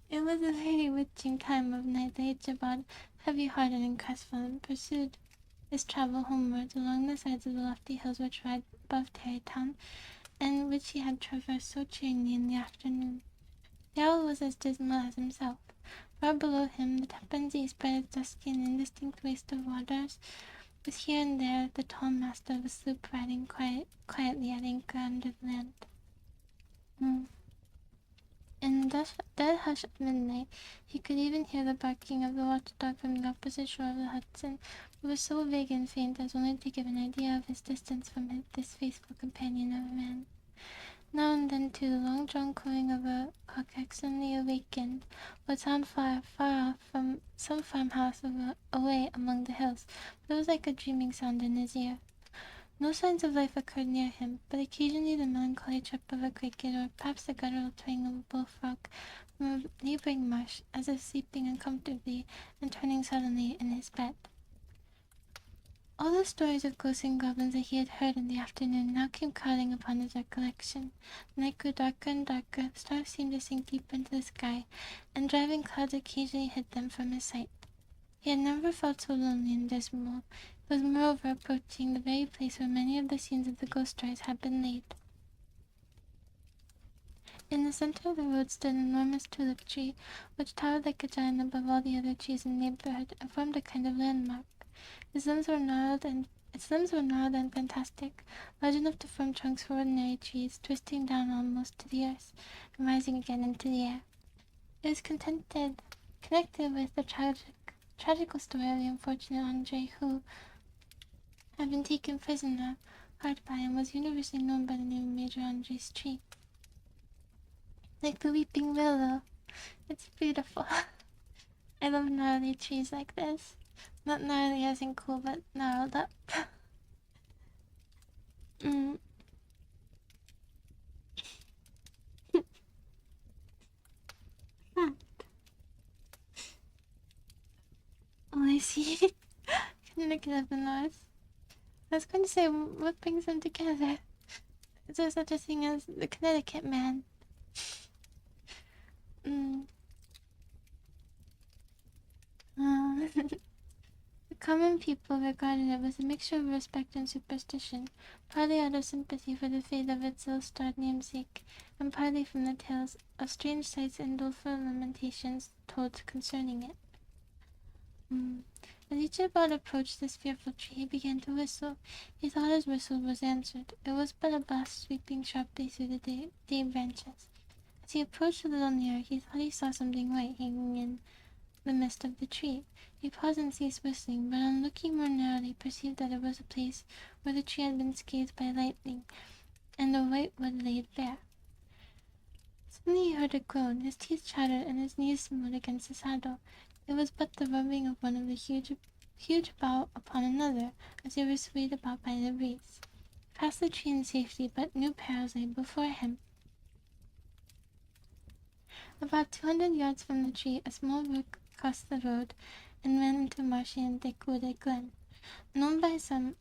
It was a very witching time of night that Ichabod, heavy-hearted and crestfallen, pursued his travel homewards along the sides of the lofty hills which rise above Tarrytown, and which he had traversed so cheeringly in the afternoon. The owl was as dismal as himself. Far below him, the Tappan spread its dusky and indistinct waste of waters, with here and there the tall mast of a sloop riding quietly at anchor under the land. In the dead hush of midnight, he could even hear the barking of the watchdog from the opposite shore of the Hudson, but was so vague and faint as only to give an idea of his distance from this faithful companion of man. Now and then, too, the long-drawn crowing of a cock excellently awakened would sound far, far off from some farmhouse away among the hills, but it was like a dreaming sound in his ear. No signs of life occurred near him, but occasionally the melancholy chirp of a cricket, or perhaps the guttural twang of a bullfrog from a neighboring marsh, as if sleeping uncomfortably and turning suddenly in his bed. All the stories of ghosts and goblins that he had heard in the afternoon now came crowding upon his recollection. The night grew darker and darker, the stars seemed to sink deep into the sky, and driving clouds occasionally hid them from his sight. He had never felt so lonely and dismal. He was moreover approaching the very place where many of the scenes of the ghost stories had been laid. In the center of the road stood an enormous tulip tree, which towered like a giant above all the other trees in the neighborhood, and formed a kind of landmark. Its limbs were gnarled and fantastic, large enough to form trunks for ordinary trees, twisting down almost to the earth, and rising again into the air. It was connected with the tragical story of the unfortunate Andre, who had been taken prisoner hard by and was universally known by the name of Major Andre's tree. Like the weeping willow. It's beautiful. I love gnarly trees like this. Not gnarly as in cool, but gnarled up. Oh, I see. Connecticut of the North. I was going to say, what brings them together? Is there such a thing as the Connecticut man? The common people regarded it with a mixture of respect and superstition, partly out of sympathy for the fate of its ill-starred namesake, and partly from the tales of strange sights and doleful lamentations told concerning it. As each bird approached this fearful tree, he began to whistle. He thought his whistle was answered. It was but a blast sweeping sharply through the day branches. As he approached a little nearer, he thought he saw something white hanging in the midst of the tree. He paused and ceased whistling, but on looking more narrowly, perceived that it was a place where the tree had been scathed by lightning, and the white wood laid bare. Suddenly he heard a groan, his teeth chattered, and his knees smote against the saddle. It was but the rubbing of one of the huge bough upon another, as they were swayed about by the breeze. He passed the tree in safety, but new perils lay before him. About 200 yards from the tree, a small brook crossed the road and ran into a marshy and thick wooded glen, known by the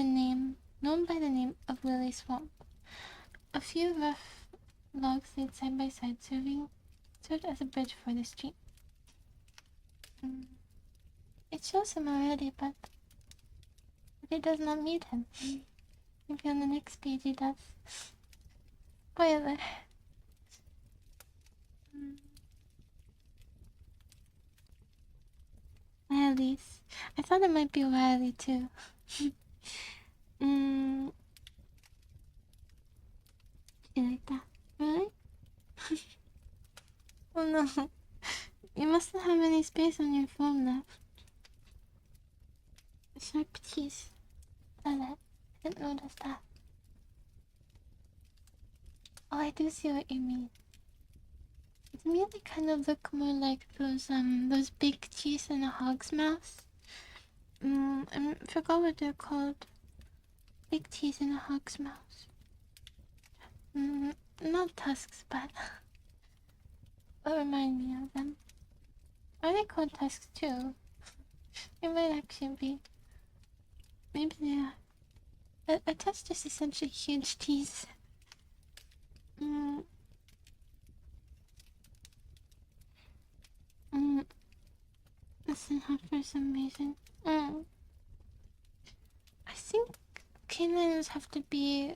name of Lily Swamp. A few rough logs laid side by side served as a bridge for the stream. It shows him already, but it does not meet him. Maybe on the next page he does. Spoiler. Wiley's. I thought it might be Wiley too. You like that? Really? Oh no. You mustn't have any space on your phone left. Sharp teeth. That it. I didn't notice that. Oh, I do see what you mean. To me, they kind of look more like those big teeth in a hog's mouth. I forgot what they're called. Big teeth in a hog's mouth. Not tusks, but what remind me of them? Are they called tusks too? It might actually be. Maybe they are. A tusk is essentially huge teeth. Listen up for some reason. I think canines have to be.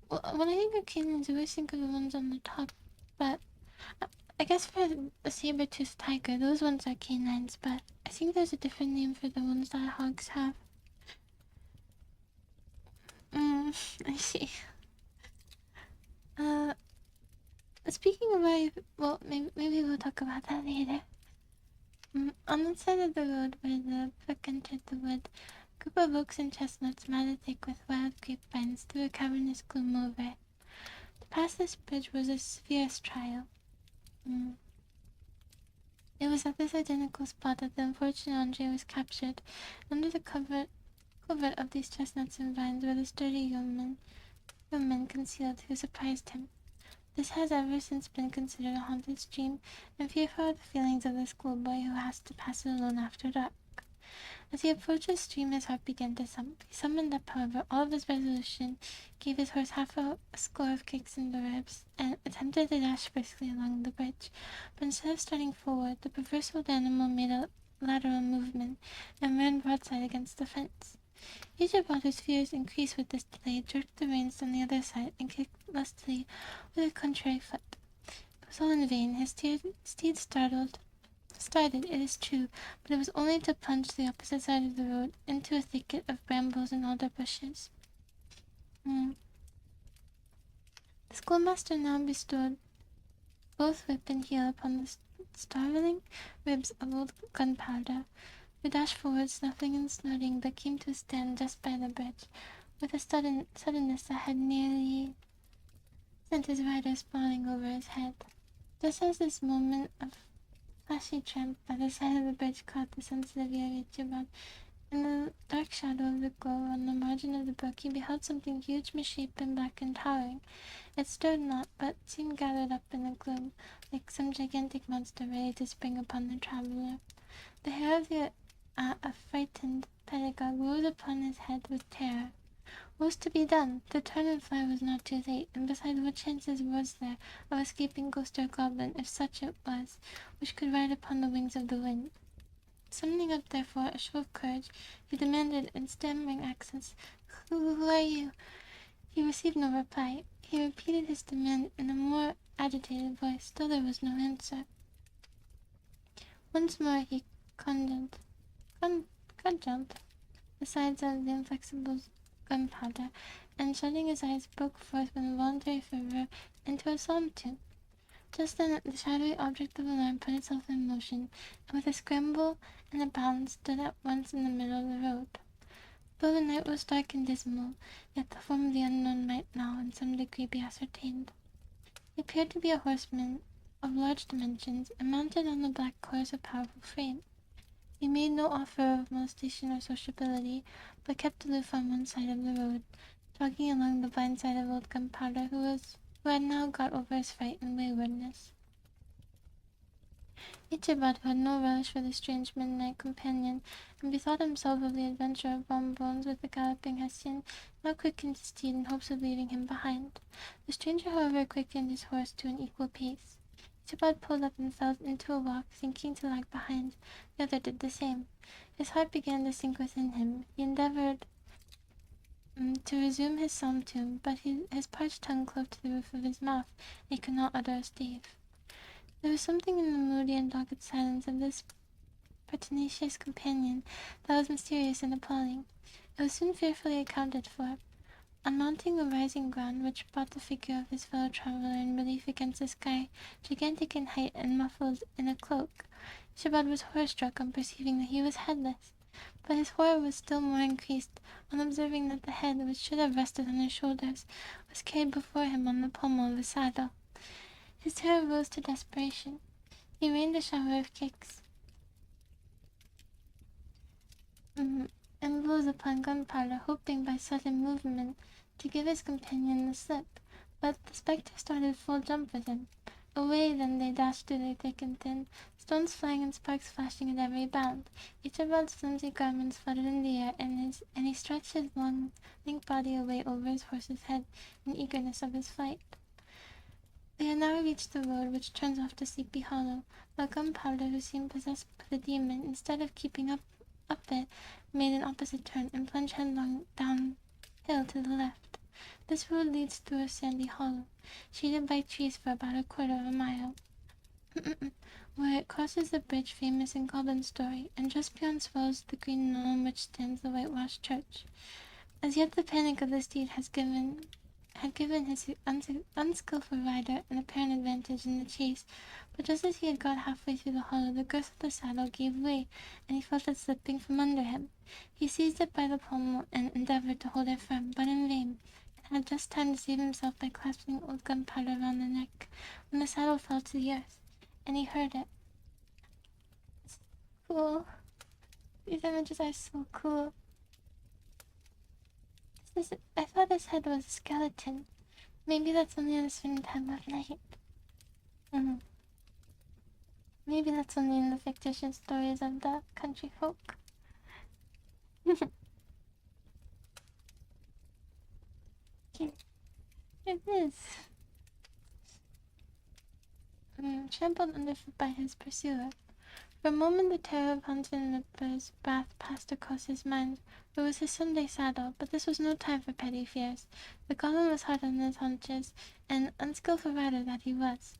Well, when I think of canines, I always think of the ones on the top, but I guess for the saber-toothed tiger, those ones are canines, but I think there's a different name for the ones that hogs have. I see. Speaking of well, maybe we'll talk about that later. On the side of the road where the brook entered the wood, a group of oaks and chestnuts matted thick with wild grapevines threw a cavernous gloom over it. To pass this bridge was a fierce trial. It was at this identical spot that the unfortunate Andre was captured. Under the covert of these chestnuts and vines were the sturdy young men concealed who surprised him. This has ever since been considered a haunted stream, and fearful are the feelings of the schoolboy who has to pass it alone after dark. As he approached the stream, his heart began to thump. He summoned up, however, all of his resolution, gave his horse half a score of kicks in the ribs, and attempted to dash briskly along the bridge. But instead of starting forward, the perverse old animal made a lateral movement, and ran broadside against the fence. Ichabod, whose fears increased with this delay, jerked the reins on the other side, and kicked lustily with a contrary foot. It was all in vain. His steed started, it is true, but it was only to plunge the opposite side of the road into a thicket of brambles and alder bushes. The schoolmaster now bestowed both whip and heel upon the starveling ribs of old Gunpowder, who dashed forward, snuffling and snorting, but came to a stand just by the bridge, with a suddenness that had nearly sent his rider sprawling over his head. Just as this moment of flashy tramp by the side of the bridge caught the sensitive ear of Ichabod, in the dark shadow of the grove on the margin of the brook, he beheld something huge, misshapen, black, and towering. It stirred not, but seemed gathered up in the gloom, like some gigantic monster ready to spring upon the traveller. The hair of the frightened pedagogue rose upon his head with terror. What was to be done? To turn and fly was not too late, and besides, what chances was there of escaping ghost or goblin, if such it was, which could ride upon the wings of the wind? Summoning up, therefore, a show of courage, he demanded in stammering accents, "Who are you?" He received no reply. He repeated his demand in a more agitated voice. Still there was no answer. Once more he could jump, the sides of the inflexible gunpowder, and shutting his eyes broke forth with involuntary fervor into a psalm tune. Just then the shadowy object of alarm put itself in motion, and with a scramble and a bound stood at once in the middle of the road. Though the night was dark and dismal, yet the form of the unknown might now in some degree be ascertained. He appeared to be a horseman of large dimensions, and mounted on a black horse of powerful frame. He made no offer of molestation or sociability, but kept aloof on one side of the road, jogging along the blind side of old Gunpowder, who had now got over his fright and waywardness. Ichibod, who had no relish for this strange midnight companion, and bethought himself of the adventure of Bonbones with the galloping Hessian, now quickened his steed in hopes of leaving him behind. The stranger, however, quickened his horse to an equal pace. Ichibod pulled up and fell into a walk, thinking to lag behind. The other did the same. His heart began to sink within him. He endeavored to resume his psalm tune, but his parched tongue clove to the roof of his mouth, and he could not utter a stave. There was something in the moody and dogged silence of this pertinacious companion that was mysterious and appalling. It was soon fearfully accounted for. On mounting a rising ground which brought the figure of his fellow traveler in relief against the sky, gigantic in height and muffled in a cloak, Shabbat was horror-struck on perceiving that he was headless. But his horror was still more increased on observing that the head, which should have rested on his shoulders, was carried before him on the pommel of the saddle. His terror rose to desperation. He rained a shower of kicks and blows upon Gunpowder, hoping by sudden movement to give his companion the slip, but the spectre started full jump with him. Away then they dashed through the thick and thin, stones flying and sparks flashing at every bound. Ichabod's flimsy garments fluttered in the air, and he stretched his long, lank body away over his horse's head in the eagerness of his flight. They had now reached the road which turns off to Sleepy Hollow, while Gunpowder, who seemed possessed by the demon, instead of keeping up it, made an opposite turn and plunged headlong downhill to the left. This road leads through a sandy hollow, shaded by trees for about a quarter of a mile, where it crosses the bridge famous in Goblin story, and just beyond swells the green knoll on which stands the whitewashed church. As yet the panic of the steed had given his unskillful rider an apparent advantage in the chase, but just as he had got halfway through the hollow, the girth of the saddle gave way, and he felt it slipping from under him. He seized it by the pommel and endeavored to hold it firm, but in vain, and had just time to save himself by clasping old Gunpowder round the neck, when the saddle fell to the earth, and he heard it. It's cool. These images are so cool. I thought his head was a skeleton. Maybe that's only at a certain time of night. Maybe that's only in the fictitious stories of the country folk. It is. Trampled underfoot by his pursuer. For a moment the terror of Huntsman Whipper's wrath passed across his mind. It was his Sunday saddle, but this was no time for petty fears. The goblin was hard on his haunches, and unskillful rider that he was.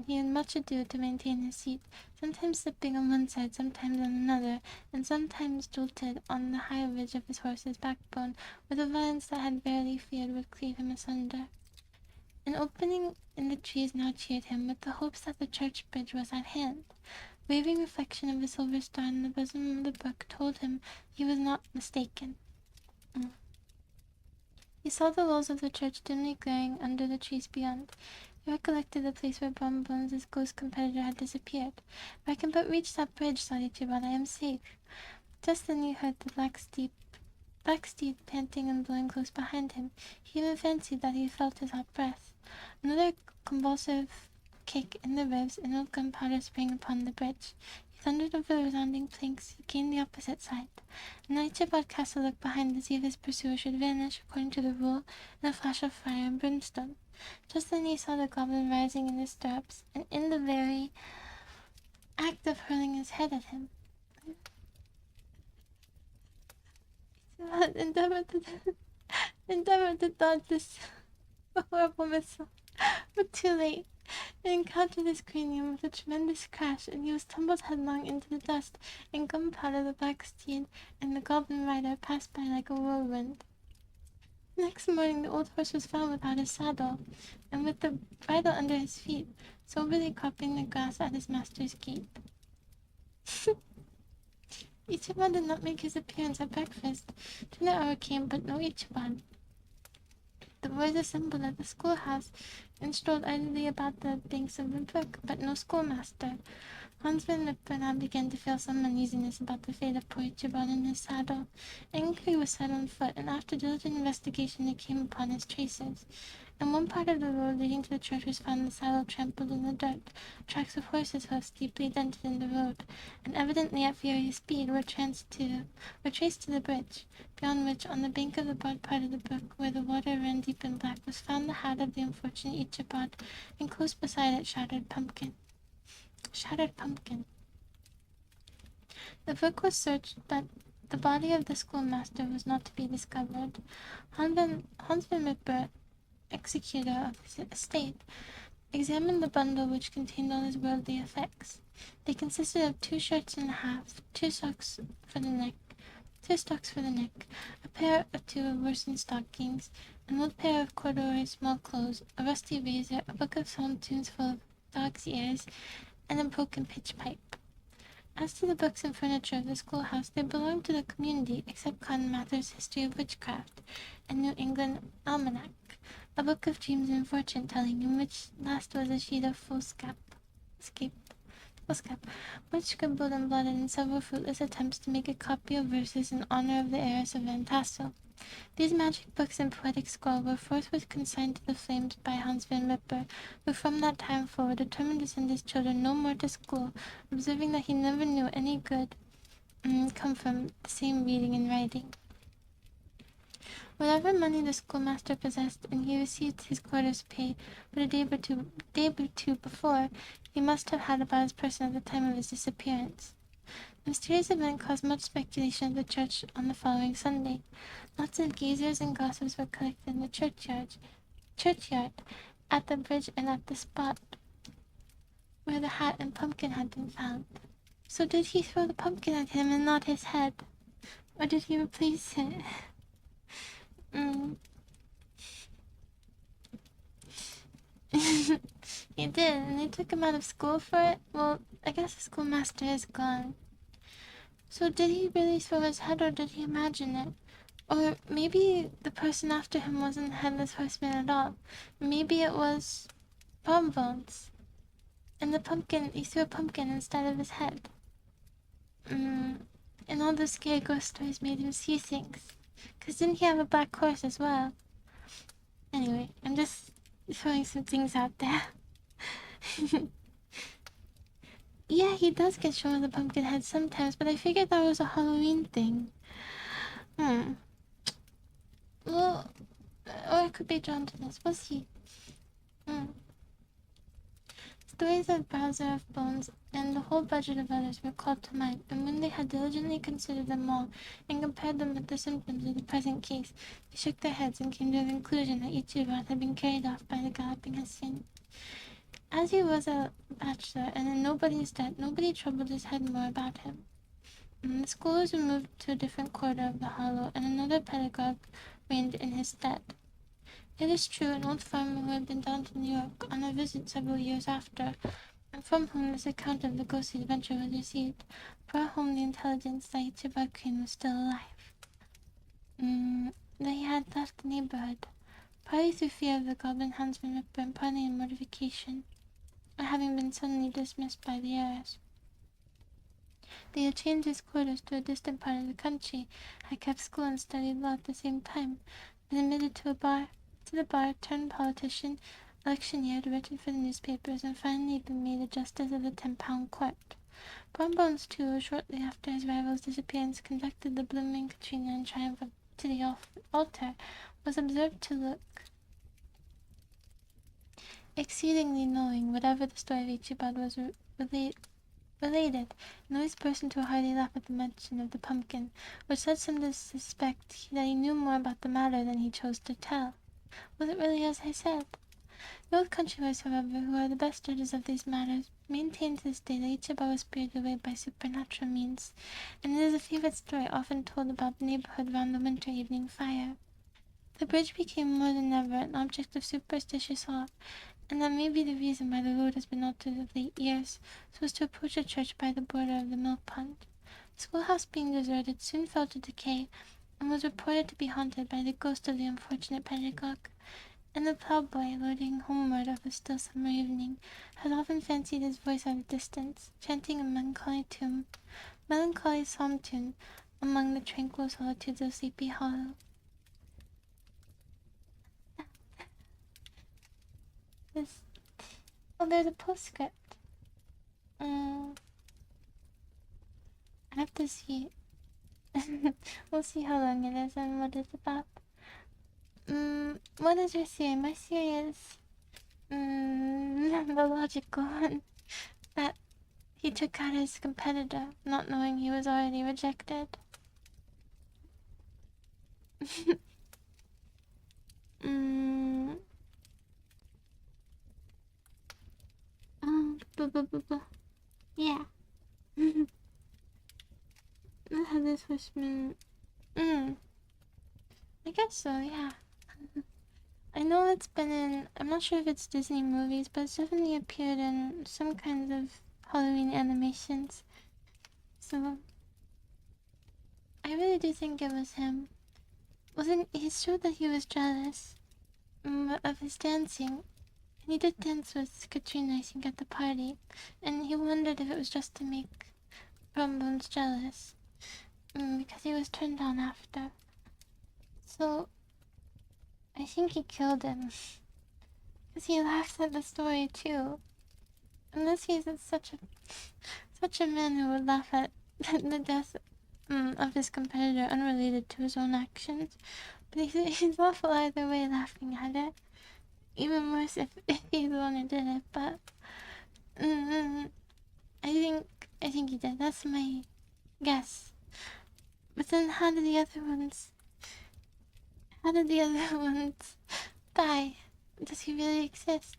He had much ado to maintain his seat, sometimes slipping on one side, sometimes on another, and sometimes jolted on the high ridge of his horse's backbone with a violence that had verily feared would cleave him asunder. An opening in the trees now cheered him with the hopes that the church bridge was at hand. Waving reflection of a silver star in the bosom of the brook told him he was not mistaken. He saw the walls of the church dimly glaring under the trees beyond. He recollected the place where Bonbones' ghost competitor had disappeared. If I can but reach that bridge, thought Ichiban, I am safe. Just then he heard the black steed panting and blowing close behind him. He even fancied that he felt his hot breath. Another convulsive kick in the ribs, and old Gunpowder sprang upon the bridge. He thundered over the resounding planks. He gained the opposite side, and then Ichabod cast a look behind to see if his pursuer should vanish, according to the rule, in a flash of fire and brimstone. Just then he saw the goblin rising in his stirrups, and in the very act of hurling his head at him. Endeavored to dodge this horrible missile, but too late. It encountered his cranium with a tremendous crash, and he was tumbled headlong into the dust, and gunpowder, the black steed, and the goblin rider passed by like a whirlwind. Next morning the old horse was found without his saddle, and with the bridle under his feet, soberly cropping the grass at his master's gate. Ichiban did not make his appearance at breakfast. Dinner hour came, but no Ichiban. The boys assembled at the schoolhouse and strolled idly about the banks of the brook, but no schoolmaster. Hans Van Lipper now began to feel some uneasiness about the fate of poor Ichiban in his saddle. Inquiry was set on foot, and after diligent investigation they came upon his traces. In one part of the road leading to the church was found the saddle trampled in the dirt, tracks of horses' hoofs deeply dented in the road, and evidently at furious speed were traced to the bridge, beyond which, on the bank of the broad part of the brook, where the water ran deep and black, was found the hat of the unfortunate Ichiban, and close beside it shattered pumpkin. The brook was searched, but the body of the schoolmaster was not to be discovered. Hans van Ripper, executor of his estate, examined the bundle which contained all his worldly effects. They consisted of 2 shirts and a half, 2 stocks for the neck, a pair of 2 worsened stockings, an old pair of corduroy small clothes, a rusty razor, a book of psalm tunes full of dog's ears, and a broken pitch pipe. As to the books and furniture of the schoolhouse, they belonged to the community, except Cotton Mather's History of Witchcraft, and New England Almanac, a book of dreams and fortune-telling, in which last was a sheet of foolscap, much scribbled and blotted in several fruitless attempts to make a copy of verses in honor of the heiress of Van Tassel. These magic books and poetic scroll were forthwith consigned to the flames by Hans Van Ripper, who from that time forward determined to send his children no more to school, observing that he never knew any good come from the same reading and writing. Whatever money the schoolmaster possessed, and he received his quarter's pay but a day or two before, he must have had about his person at the time of his disappearance. The mysterious event caused much speculation at the church on the following Sunday. Lots of gazers and gossips were collected in the churchyard, at the bridge, and at the spot where the hat and pumpkin had been found. So did he throw the pumpkin at him and not his head? Or did he replace it? He did, and they took him out of school for it? Well, I guess the schoolmaster is gone. So did he really throw his head, or did he imagine it? Or maybe the person after him wasn't the Headless Horseman at all. Maybe it was Bonbones. And he threw a pumpkin instead of his head. And all those scary ghost stories made him see things. 'Cause didn't he have a black horse as well? Anyway, I'm just throwing some things out there. Yeah, he does get shown with a pumpkin head sometimes, but I figured that was a Halloween thing. Well, or it could be jaundice. We'll see. Stories of Bowser of Bones and the whole budget of others were called to mind, and when they had diligently considered them all, and compared them with the symptoms of the present case, they shook their heads and came to the conclusion that Ichiban had been carried off by the galloping Hussein. As he was a bachelor, and in nobody's debt, nobody troubled his head more about him. The school was removed to a different quarter of the hollow, and another pedagogue reigned in his stead. It is true, an old farmer who had been down to New York on a visit several years after, and from whom this account of the ghostly adventure was received, brought home the intelligence that Ichiban Crane was still alive. That he had left the neighborhood, partly through fear of the goblin huntsman Ripper, and partly in mortification at having been suddenly dismissed by the heiress. They had changed his quarters to a distant part of the country, had kept school and studied law at the same time, been admitted to the bar, turned politician, electioneered, written for the newspapers, and finally been made a justice of the 10-pound court. Bonbones, too, shortly after his rival's disappearance, conducted the blooming Katrina in triumph to the altar, was observed to look exceedingly knowing, whatever the story of Ichiban was related, and always burst into a hearty laugh at the mention of the pumpkin, which led some to suspect that he knew more about the matter than he chose to tell. Was it really as I said? The old countrywives, however, who are the best judges of these matters, maintain to this day that Ichiba was spirited away by supernatural means, and it is a favorite story often told about the neighborhood round the winter evening fire. The bridge became more than ever an object of superstitious awe, and that may be the reason why the road has been altered of late years, so as to approach the church by the border of the milk pond. The schoolhouse being deserted soon fell to decay, and was reported to be haunted by the ghost of the unfortunate pedagogue. And the ploughboy, loitering homeward of a still summer evening, had often fancied his voice at a distance, chanting a melancholy psalm tune among the tranquil solitudes of Sleepy Hollow. This... Oh, there's a postscript. I have to see. We'll see how long it is and what it's about. What is your theory? My theory is the logical one. That he took out his competitor, not knowing he was already rejected. Yeah. This horseman. I guess so, yeah. I know it's been in, I'm not sure if it's Disney movies, but it's definitely appeared in some kinds of Halloween animations. So, I really do think it was him. He showed that he was jealous of his dancing. And he did dance with Katrina, I think, at the party. And he wondered if it was just to make Rumbones jealous. Because he was turned on after. So, I think he killed him. Because he laughs at the story too. Unless he's such a man who would laugh at the death of his competitor unrelated to his own actions. But he's awful either way, laughing at it. Even worse if he's the one who did it. But I think he did. That's my guess. But then how did the other ones die? Does he really exist?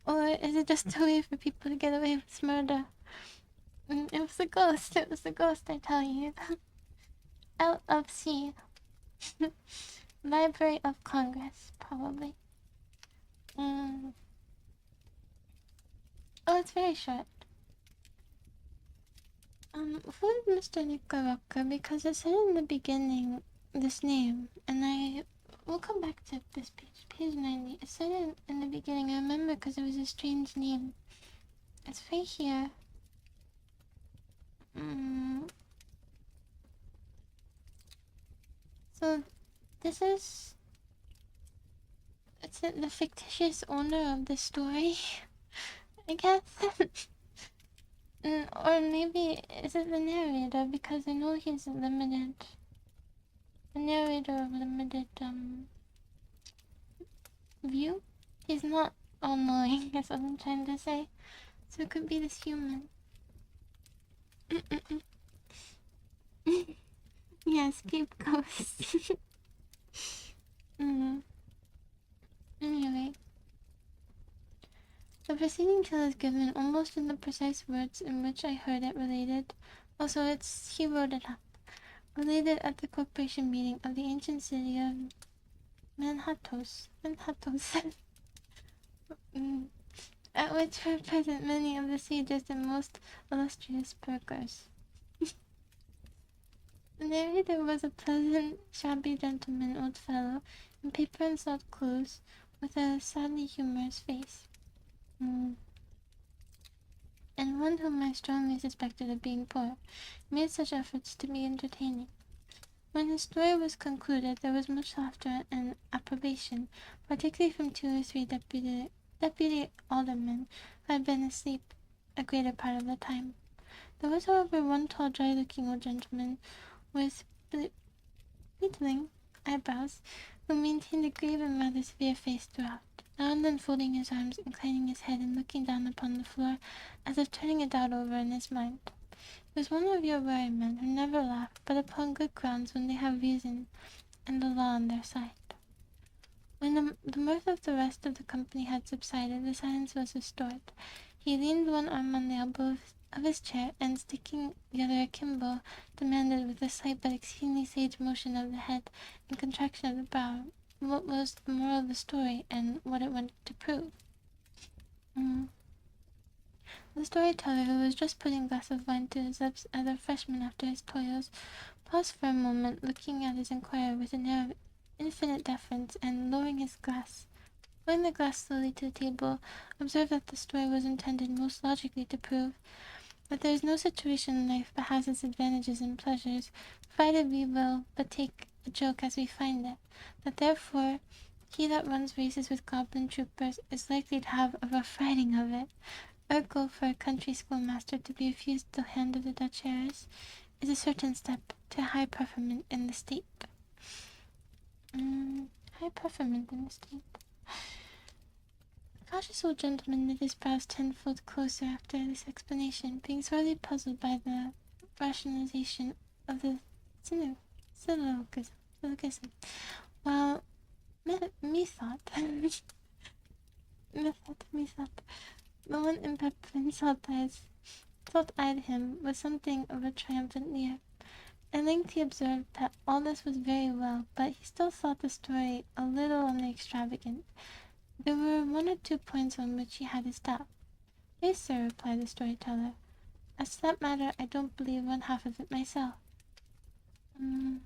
Or is it just a way for people to get away with murder? It was a ghost. It was a ghost, I tell you. LFC. Library of Congress, probably. Oh, it's very short. Who is Mr. Nicaraca? Because it said in the beginning this name, and we'll come back to this page 90. It said it in the beginning, I remember, because it was a strange name. It's right here. So, this is... It's the fictitious owner of the story, I guess. Or maybe, is it the narrator? Because I know he's limited. The narrator of limited, view? He's not all-knowing, is what I'm trying to say. So it could be this human. Yeah, scapegoats. Anyway. The preceding tale is given almost in the precise words in which I heard it related. Also, he wrote it up. Related at the corporation meeting of the ancient city of Manhattos. At which were present many of the sages and most illustrious burghers. The narrator was a pleasant, shabby gentleman, old fellow, in paper and soft clothes, with a sadly humorous face. And one whom I strongly suspected of being poor, made such efforts to be entertaining. When his story was concluded, there was much laughter and approbation, particularly from 2 or 3 deputy aldermen who had been asleep a greater part of the time. There was, however, one tall, dry-looking old gentleman with beetling eyebrows, who maintained a grave and rather severe face throughout, now and then folding his arms, inclining his head, and looking down upon the floor, as if turning it out over in his mind. He was one of your wary men who never laugh, but upon good grounds when they have reason and the law on their side. When the mirth of the rest of the company had subsided, the silence was restored. He leaned one arm on the elbow of his chair, and sticking the other akimbo, demanded with a slight but exceedingly sage motion of the head and contraction of the brow what was the moral of the story and what it wanted to prove. The storyteller, who was just putting a glass of wine to his lips as a freshman after his toils, paused for a moment, looking at his inquirer with an air of infinite deference, and lowering the glass slowly to the table, observed that the story was intended most logically to prove that there is no situation in life but has its advantages and pleasures, provided we will but take a joke as we find it, that therefore he that runs races with goblin troopers is likely to have a rough riding of it. Ergo, for a country schoolmaster to be refused the hand of the Dutch heiress is a certain step to high preferment in the state. High preferment in the state. The cautious old gentleman knit his brows tenfold closer after this explanation, being sorely puzzled by the rationalization of the syllogism. While methought, the one impepering salt-eyed him with something of a triumphant leer. At length he observed that all this was very well, but he still thought the story a little on the extravagant. There were one or two points on which he had his doubt. Yes, sir, replied the storyteller. As to that matter, I don't believe one half of it myself. I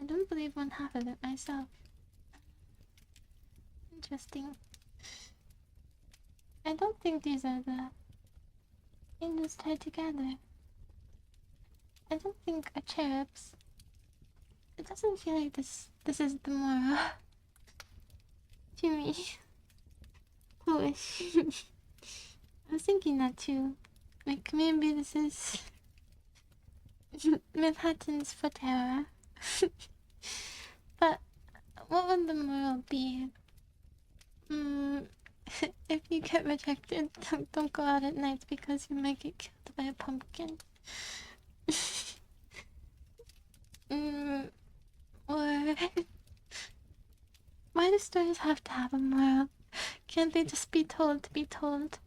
don't believe one half of it myself. Interesting. I don't think these are the angels tied together. I don't think are cherubs. It doesn't feel like this is the moral. Jimmy. Foolish. I was thinking that too. Like, maybe this is Manhattan's foot error. But what would the moral be? If you get rejected, don't go out at night because you might get killed by a pumpkin. Or why do stories have to have a moral? Can't they just be told to be told?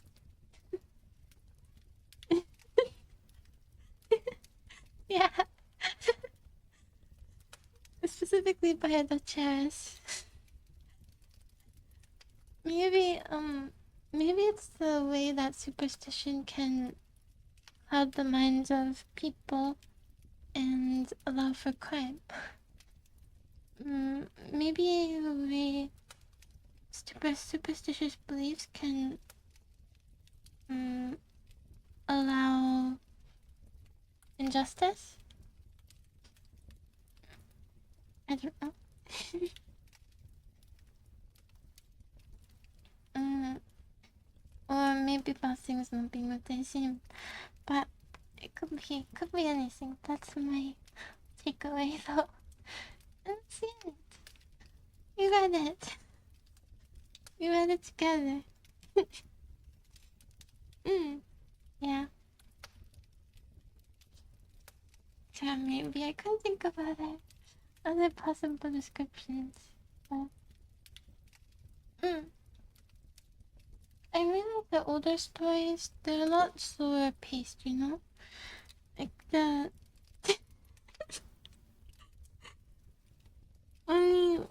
Yeah. Specifically by the chairs. Maybe it's the way that superstition can cloud the minds of people and allow for crime. Maybe the way superstitious beliefs can allow injustice. I don't know. Or maybe both things not being what they seem. But it could be anything. That's my takeaway though. And that's it. We read it. We read it together. Yeah. So maybe I couldn't think of other possible descriptions. But I really like the older stories. They're a lot slower paced, you know? Like the only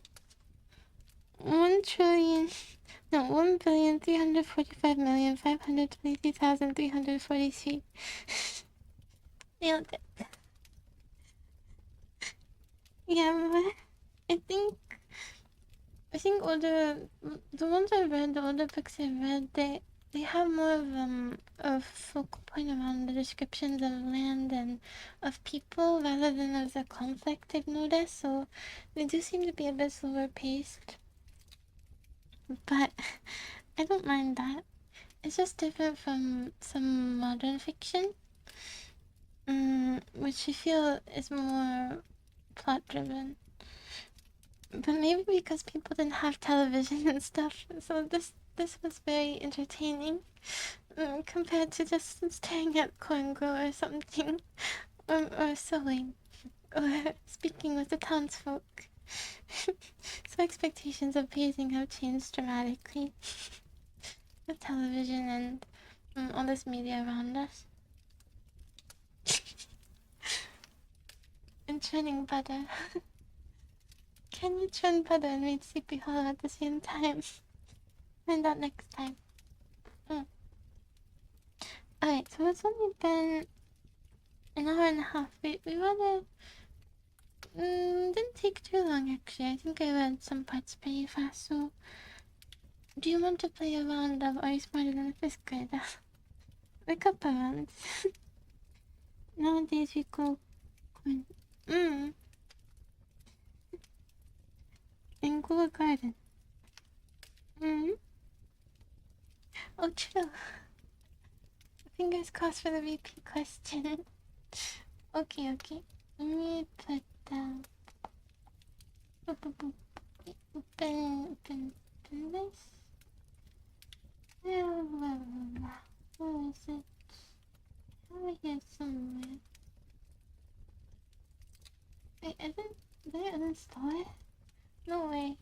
1,345,523,343. Nailed it. Yeah, but I think the ones I've read, the older books I've read, they have more of a focal point around the descriptions of land and of people rather than of the conflict I've noticed, so they do seem to be a bit slower paced. But I don't mind that. It's just different from some modern fiction, which I feel is more plot driven. But maybe because people didn't have television and stuff, so this was very entertaining compared to just staring at corn grow or something, or sewing, or speaking with the townsfolk. So expectations of pacing have changed dramatically with television and all this media around us. And trending butter. Can you trend butter and read Sleepy Hollow at the same time? Find out next time. Alright, so it's only been an hour and a half. We rather... didn't take too long actually. I think I read some parts pretty fast, so... Do you want to play a round of Are You Smarter Than a 5th Grader? A couple rounds. Nowadays we go... in Google Garden. Oh, true. Fingers crossed for the repeat question. Okay. Let me put open this. Where is it? Over here somewhere. Wait, did I uninstall it? No way.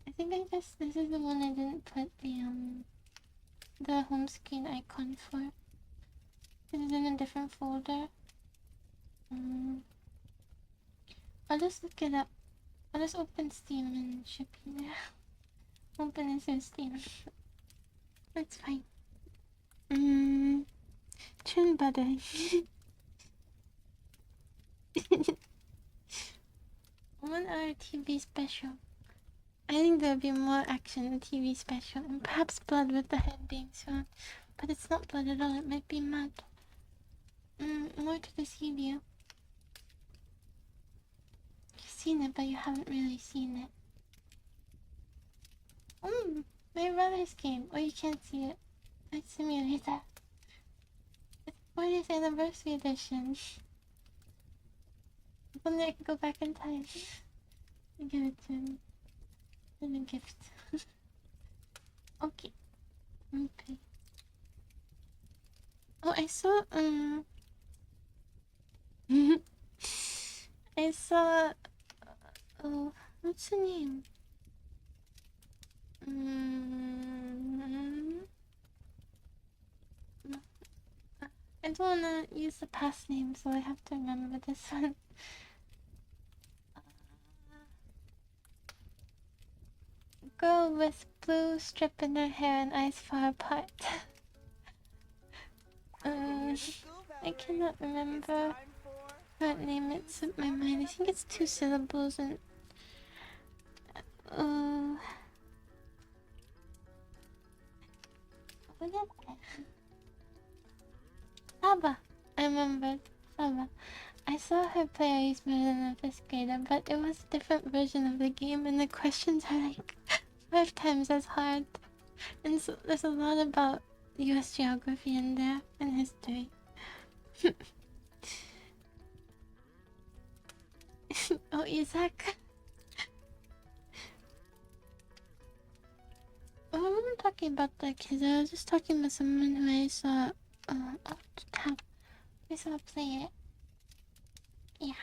I think this is the one I didn't put the home screen icon for. It is in a different folder. I'll just look it up. I'll just open Steam and it should be there. Open as your Steam. That's fine. Chin butter. 1 hour TV special. I think there'll be more action in TV special, and perhaps blood with the head being shown. But it's not blood at all, it might be mud. More to deceive you. You've seen it, but you haven't really seen it. My brother's game. Oh, you can't see it. Flight Simulator. It's 40th anniversary edition. If only I could go back in time and give it to him. And a gift. Okay. Oh, I saw, I saw, oh, what's the name? I don't wanna use the past name, so I have to remember this one. Girl with blue strip in her hair and eyes far apart. I cannot remember what name it slipped my mind. I think it's 2 syllables and... what is it? Saba! I remembered. Saba. I saw her play Are You Smarter Than a 5th Grader, but it was a different version of the game and the questions are like 5 times as hard. And so there's a lot about US geography in there and history. Oh, Isaac. I wasn't talking about the kids, I was just talking about someone who I saw, I saw play it. Yeah.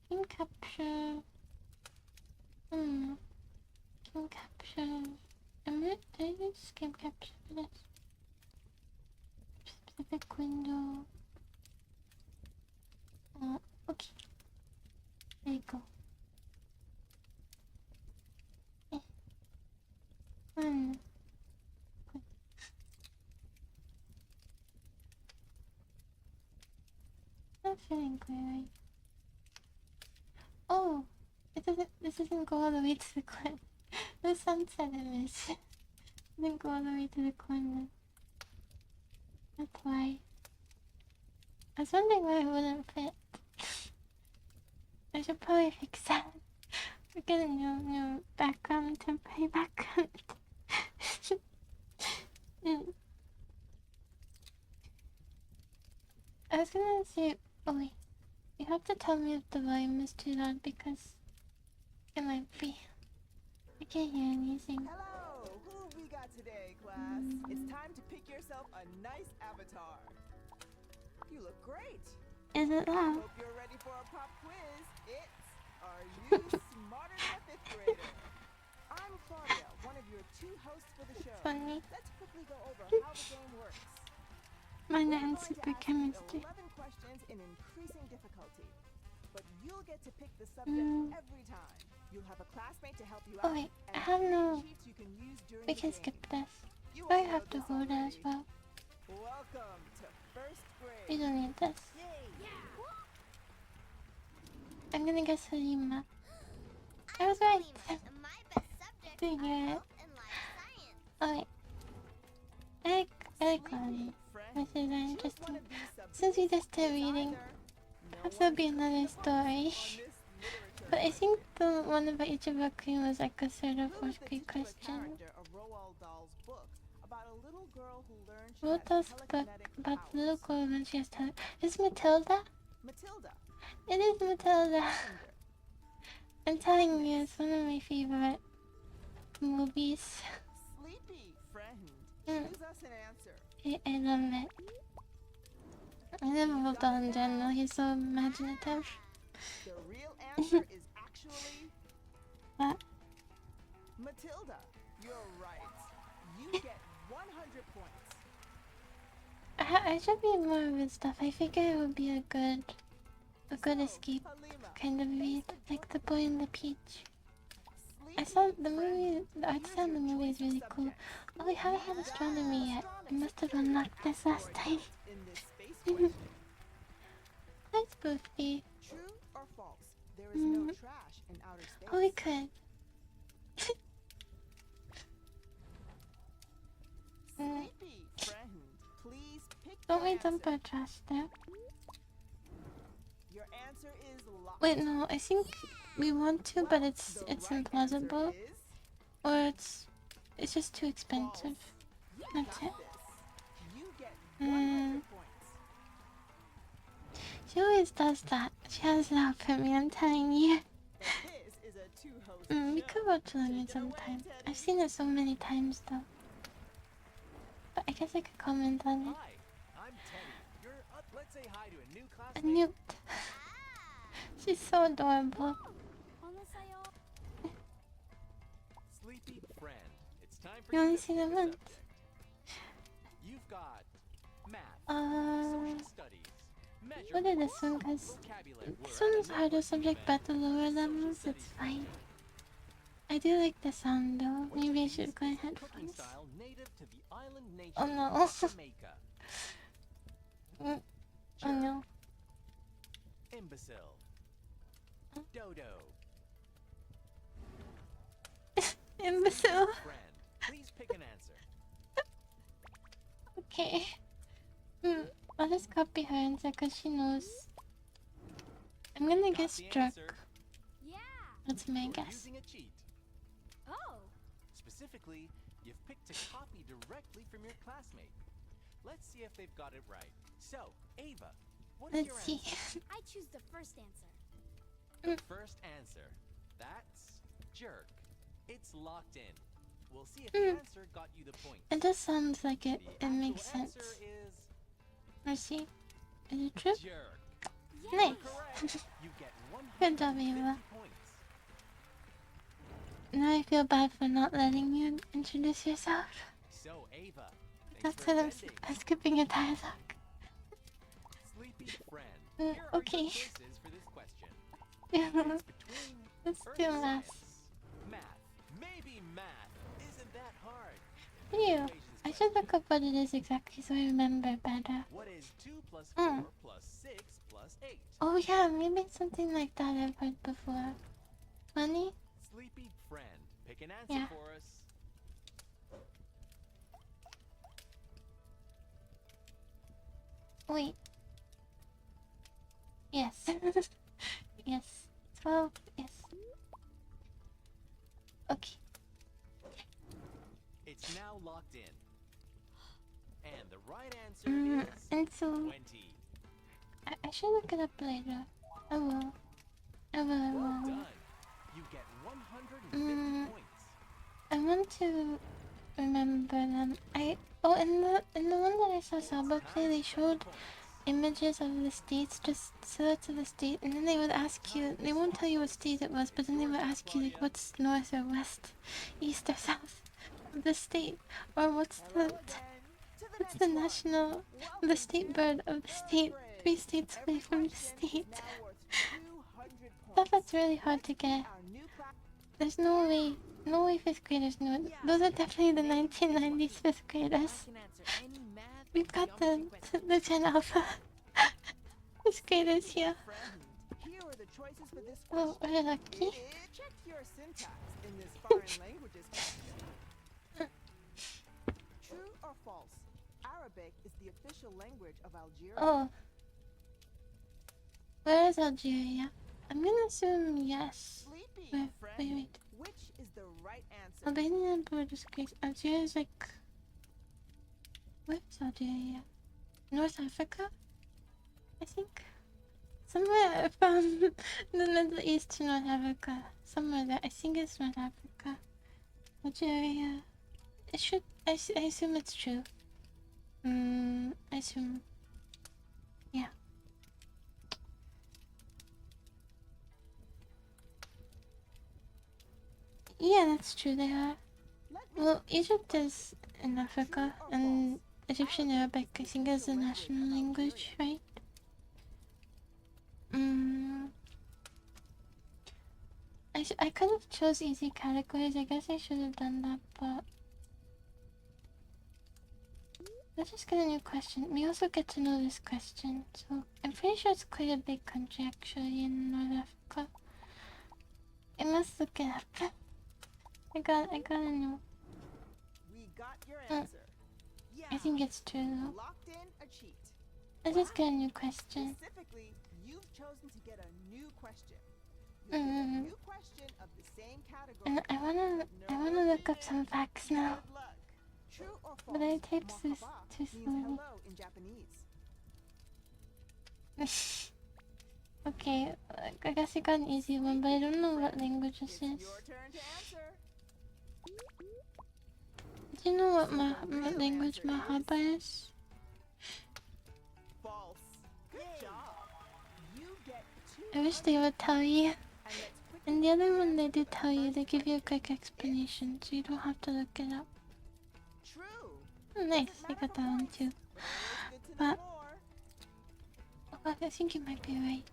Game capture. Game capture. Did I use game capture for this? Specific window. Okay. There you go. Good. Not feeling great. Oh, this doesn't go all the way to the corner. The sunset image didn't go all the way to the corner. That's why. I was wondering why it wouldn't fit. I should probably fix that. Get a new background, temporary background. I was gonna say, oh wait, you have to tell me if the volume is too loud because it might be. I can't hear anything. Hello, who we got today, class? It's time to pick yourself a nice avatar. You look great. Is it loud? Hope you're ready for a pop quiz. It's Are you smarter than a 5th grader? I'm Claudia, one of your 2 hosts for the show. Funny. Let's quickly go over how the game works. Minor We're and going to super ask you chemistry. 11 questions in increasing difficulty, but you'll get to pick the subject every time. You'll have a classmate to help you out. Oh wait, I and have no. cheats you can use during We the can game. skip this. You Oh, all you have know to this hold it as already. well. Welcome to 1st grade. You don't need this. Yay! I'm gonna guess Halima. I was right. My best subjects Did you are hear it? health and life science. Oh wait. I like Lonnie. This is very interesting. Since we just started reading, perhaps there'll be another story. But I think the one about Ichiba Queen was like a third or fourth grade question. Wrote us book about the little girl when she has tele. Is Matilda? Matilda. It is Matilda. I'm telling you, it's one of my favorite movies. Sleepy friend. Mm. Choose us an answer. I love it. I love Bulldog in general, he's so imaginative. The real answer is actually What? Matilda. You're right. You get 100 points. I should read more of his stuff. I figure it would be a good escape Halima, kind of read, like The Boy and the Peach. I saw the movie, the art style in the movie is really cool. Oh, we haven't had astronomy yet. I must have unlocked this last time. in this space question. Nice Boofy. True or false? There is no trash in outer space. Oh, we could. Sleepy friend, please pick Don't your we dump answer. our trash there? Your answer is locked. Wait, no, I think we want to, but it's The right implausible. answer is Or it's just too expensive. You That's got it. this. You get 100 points. She always does that. She has it out for me, I'm telling you. But this is a 2-host We show. could watch Lemon Take it sometime. away, Teddy. I've seen it so many times though. But I guess I could comment on it. Hi, I'm Teddy. You're let's say hi to a new A classmate. newt. She's so adorable. Sleepy friend. It's time for You you only to see pick them a once. subject. You've got math, social studies, What is this one? Cause vocabulary. this one's harder subject, but at the lower levels, it's fine. I do like the sound though. Maybe I should go in Cooking headphones. style native to the island nation Oh no. of Jamaica. Oh no. Imbecile. Dodo. Imbecile. Friend. Please pick an answer. Okay. I'll just copy her answer because she knows. I'm gonna Got guess the Struck. answer. Yeah. That's my You're guess. using a cheat. Oh. Specifically, you've picked a copy directly from your classmate. Let's see if they've got it right. So, Ava, what is your Let's see. answer? I choose the first answer. The first answer. That's jerk. It's locked in. We'll see if the answer got you the point. It just sounds like it. The It makes actual sense. answer is Let's see. Is it true? jerk. Nice. Correct. You get Good job, 150 Ava. points. Now I feel bad for not letting you introduce yourself. So, Ava, That's thanks what for I'm attending. skipping your dialogue. Sleepy friend. Mm, Here are okay. your choices for this question. It's between Let's earth do science, math. math. Maybe math isn't that hard. Ew. Equations I question. should look up what it is exactly so I remember better. What is 2 plus 4 Mm. plus 6 plus 8? Oh yeah, maybe it's something like that I've heard before. 20? Sleepy friend, pick an answer Yeah. for us. Wait. Yes. Yes. 12. Yes. Okay. It's now locked in. And the right answer is And so 20. I should look it up later. I will. I will. I Well will. done. You get 150 Mm. points. I want to remember them. In the one that I saw Saba play, they showed images of the states, just silhouettes of the state, and then they would ask you. They won't tell you what state it was, but then they would ask you like, what's north or west, east or south of the state, or what's Hello the again. To the what's next the one. national, the Welcome state to bird of the third state, grade. 3 states away Every from the question is state. now worth 200 Stuff points. that's really hard Let's to meet get. our new class. There's no way, no way 5th graders know it. Those are definitely the 1990s 5th I graders. can answer any math We've or got the geometry question. the Gen Alpha 5th graders here. Friend, here are the choices for this Oh, question. we're lucky. It is check your syntax in this foreign languages question. True or false? Arabic is the official language of Algeria. Oh. Where is Algeria? I'm gonna assume yes. Sleepy, Wait, friend. wait. Which is the right answer? Albania and Borders Greece. Algeria is like... Where's Algeria? North Africa? I think. Somewhere from the Middle East to North Africa. Somewhere there. I think it's North Africa. Algeria. It should... I assume it's true. I assume... Yeah. Yeah, that's true, they are. Well, Egypt is in Africa, and Egyptian Arabic, I think, is the national language, right? I could have chose easy categories. I guess I should have done that, but let's just get a new question. We also get to know this question, so I'm pretty sure it's quite a big country actually in North Africa. I must look it up. I gotta know. We got your answer. Yeah. I think it's true though. Locked in a cheat. Let's just get a new question. Specifically, you've chosen to get a new question. You get a new question of the same category. And I wanna look up some facts now. Good luck. True or false? But I typed this Marhaba too means slowly. hello in Japanese. Okay, I guess I got an easy one, but I don't know what language this It's is. your turn to answer. Do you know what language Mahaba is? False. Good job. You get I wish they would tell you. and let's quickly And the other one they do tell you, they give you a quick explanation, so you don't have to look it up. true. Oh, nice, I got that one too. But always good to know But- more. Oh god, I think you might be right.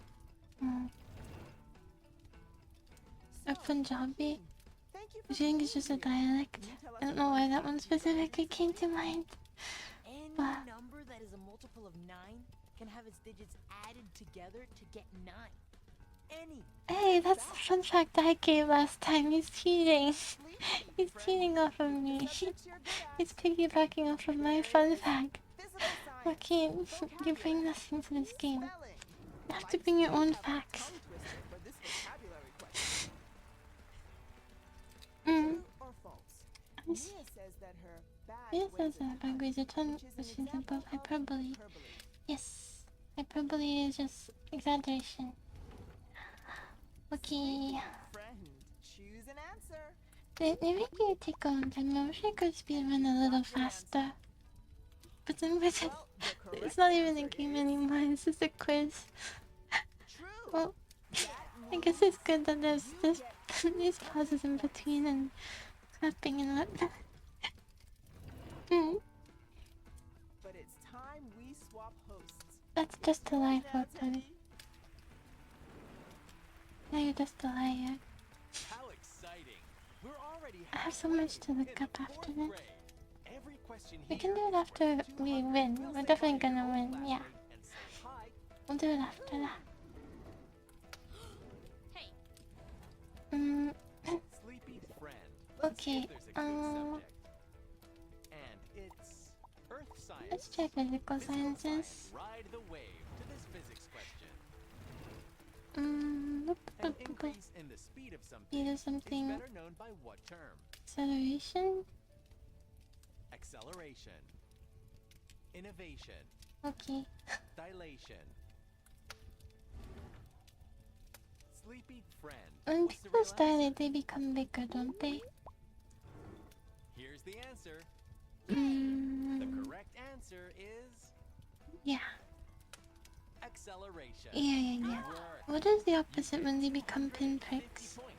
Or Punjabi. Thank you I for think it's just a dialect. I don't know why that one specifically came to mind. Any Wow. number that is a multiple of 9 can have its digits added together to get 9. Any. Hey, that's the fun fact I gave last time. He's cheating. He's cheating off of me. He's piggybacking off of my fun fact. Joaquin, you bring nothing to this game. You have to bring your own facts. True or false? Yes. Mia says that her bag Yes, weighs that's a ton, bag weighs a ton, which is which an is above example of hyperbole. Yes, hyperbole is just exaggeration. Okay. Friend, choose an answer. They make you take a long time. I wish I could speed run a little faster. But then we're just, Well, the it's correct not even a answer game is anymore, it's just a quiz. True. Well, That I guess means it's good that there's you this, get these pauses in between and clapping and whatnot. But it's time we swap hosts. That's just a lie, Now, for Teddy. Teddy. Now you're just a liar. How exciting! We're already I have so much to look up after this. Every question We here can do it is after worth we 200. win. We'll We're say definitely hi to your gonna own win, yeah. classmate and say hi. We'll do it after that. Hey, Sleepy friend. Let's see Okay, if there's a good subject. And it's Earth science. let's try physical Physical sciences. science. Ride the wave to this physics question. Boop, An boop, boop, boop. increase in the speed of something, Speed of is something. better known by what term? Acceleration. Acceleration. Innovation. Okay. Dilation. Sleepy friend. When what's the people real dilate, answer? they become bigger, don't they? Here's the answer. The correct answer is Yeah. acceleration. Yeah. Good work. What is the You opposite when they become 250 pinpricks? points.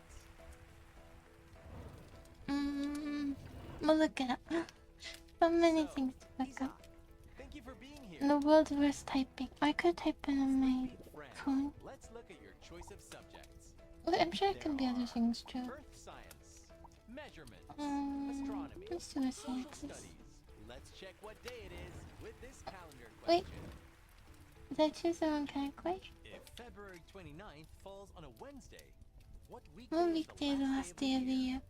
We'll look it up. So many So, things to look Isa, up. thank you for being here. The world's worst typing. I could type in on my Sleepy friend, phone. let's look at your choice of subjects. Well, I'm sure it There can be other are things too. Earth science, measurements, astronomy, Let's do a social sciences. studies. Let's check what day it is with this calendar Wait. question. Did I choose the wrong category? If February 29th falls on a Wednesday, what What weekday weekday is the last day of the year? year?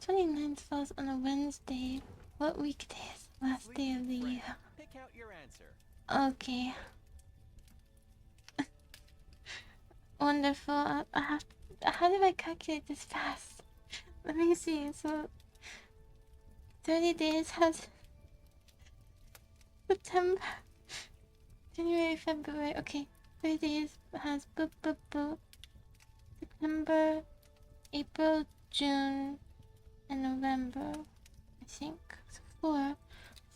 29th falls on a Wednesday. What weekday is the last day of the Sleepy year? friend, pick out your answer. Okay. Wonderful. I have. How do I calculate this fast? Let me see. So, 30 days has September, January, February. Okay, 30 days has boop boop boop. September, April, June, and November. I think so.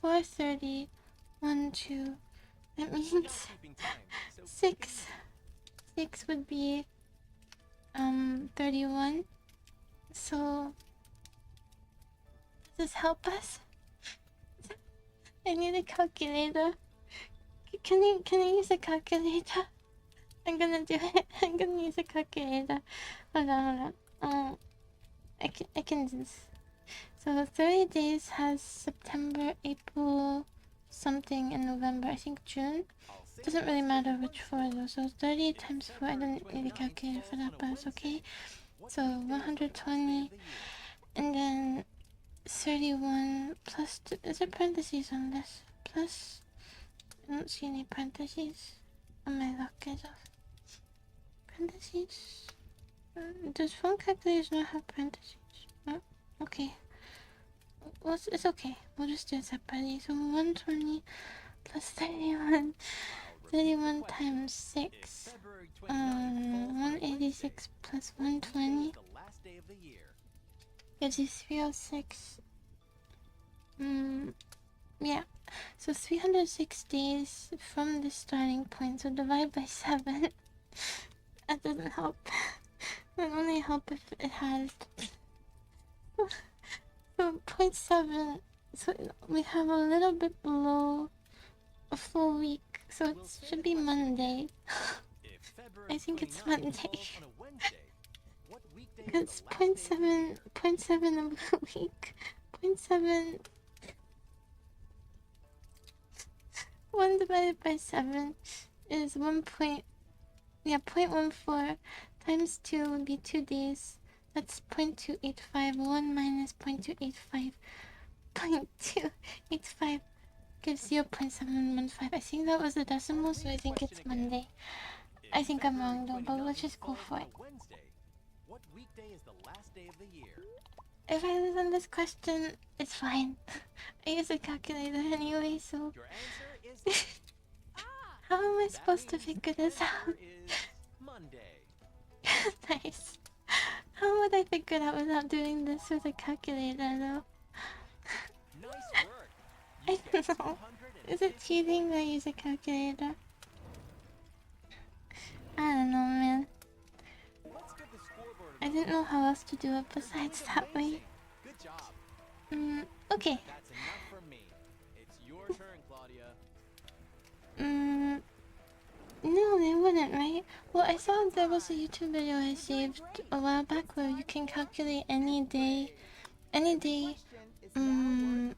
4:30, 1, 2. That We're means not keeping time, so take it 6. easy. 6 would be 31. So does this help us? I need a calculator. Can you use a calculator? I'm gonna do it. I'm gonna use a calculator. Hold on. I can do this. So 30 days has September, April, something, and November. I think June. I'll say Doesn't the really last matter day of which Wednesday. 4 though. So 30 If times 4. I February didn't need a 29th calculator for falls that, on a but it's okay. Wednesday, what So weekday is the last day 120, of the year? and then 31 plus. Is there parentheses on this? Plus. I don't see any parentheses on my luggage. Parentheses. Does phone calculators not have parentheses? No? Okay. Well, it's okay. We'll just do it separately. So 120 plus 31. I'll repeat the 31 question. times If 6. February 29th falls on a 186 Wednesday, plus what weekday 120 is the last day of the year? gives you 306. Yeah. So 306 days from the starting point. So divide by 7. That doesn't help. It would only help if it has. So 0.7. So we have a little bit below a full week. So it We'll say should the be question Monday. If February I think it's 29th Monday. falls on a Wednesday, what weekday is It's the last day of the year? 0.7 of a week. 0.7. 1 divided by 7 is 0.14 times 2 would be 2 days. That's 0.285. 1 minus 0.285. 0.285 gives 0.715. I think that was the decimal, so I think it's Monday. If I think I'm February wrong though, but let's 29th just go falls for on it. a Wednesday, what weekday is the last day of the year? If I lose on this question, it's fine. I use a calculator anyway, so Your answer is how am I that supposed to means figure the this out? answer is Monday. Nice. How would I figure it out without doing this with a calculator though? Nice work. I You get don't know. Is it 250 cheating points. that I use a calculator? I don't know, man. Let's get the scoreboard I up. didn't know how else to do it You're besides doing that way. amazing. Good job. Okay. That's enough from me. It's your turn, Claudia. No, they wouldn't, right? Well, I saw there was a YouTube video I saved a while back where you can calculate any day, Question is now worth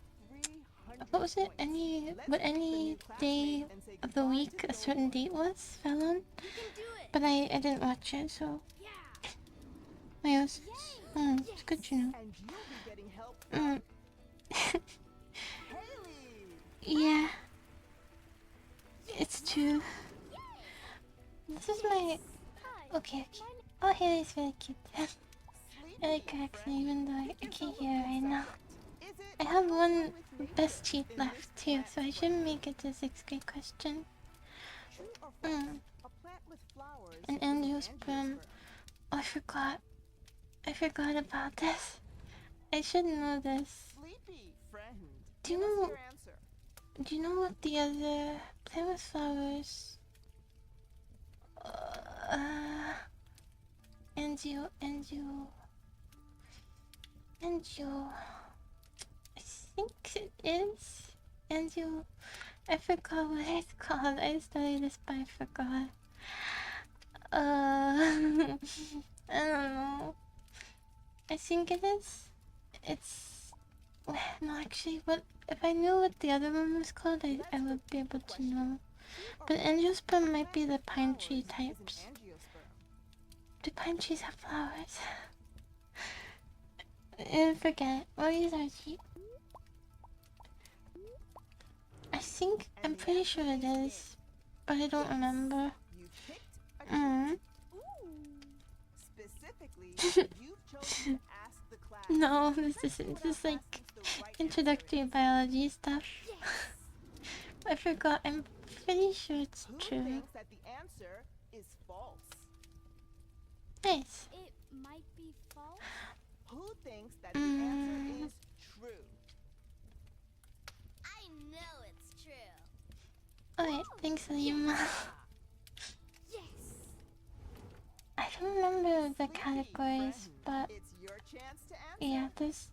300 what was it? points. Any, Let's what meet the any new day classmates and say of the goodbye week to a the certain old date ones. was fell on? You can do it. But I didn't watch it, so Yeah. I was, it's good to know. And you'll be getting help from Haley. Yeah, it's true. This is my, Hi. okay. Oh, Haley's really cute. Sleepy I like her accent even though I Pick can't yourself a hear her good right now. subject. Is it I have have one fun with best nature cheat in left this too, plant so I spread? shouldn't make it to 6th grade question. True or false? A plant with flowers An is an angiosperm. Oh, I forgot about this. I should know this. Sleepy friend. Do you Give us know- your answer. Do you know what the other plant with flowers? Angio. I think it is Angio. I forgot what it's called. I studied this, but I forgot. I don't know. I think it is. It's no, actually, what if I knew what the other one was called? I would be able to know. But angiosperm might be the pine tree types. Do pine trees have flowers? I forget. What is Archie? I think I'm pretty sure it is, but I don't remember. You picked a Mm. Specifically, you've chosen to ask the class. No, this is like introductory biology stuff. I forgot. I'm pretty sure it's Who true. thinks that the answer is false? Nice. It might be false. Who thinks that the answer is true? I know it's true. Alright, thanks, Lima. Yes. I don't remember the Sleepy categories, friend, but it's your chance to answer. yeah, there's.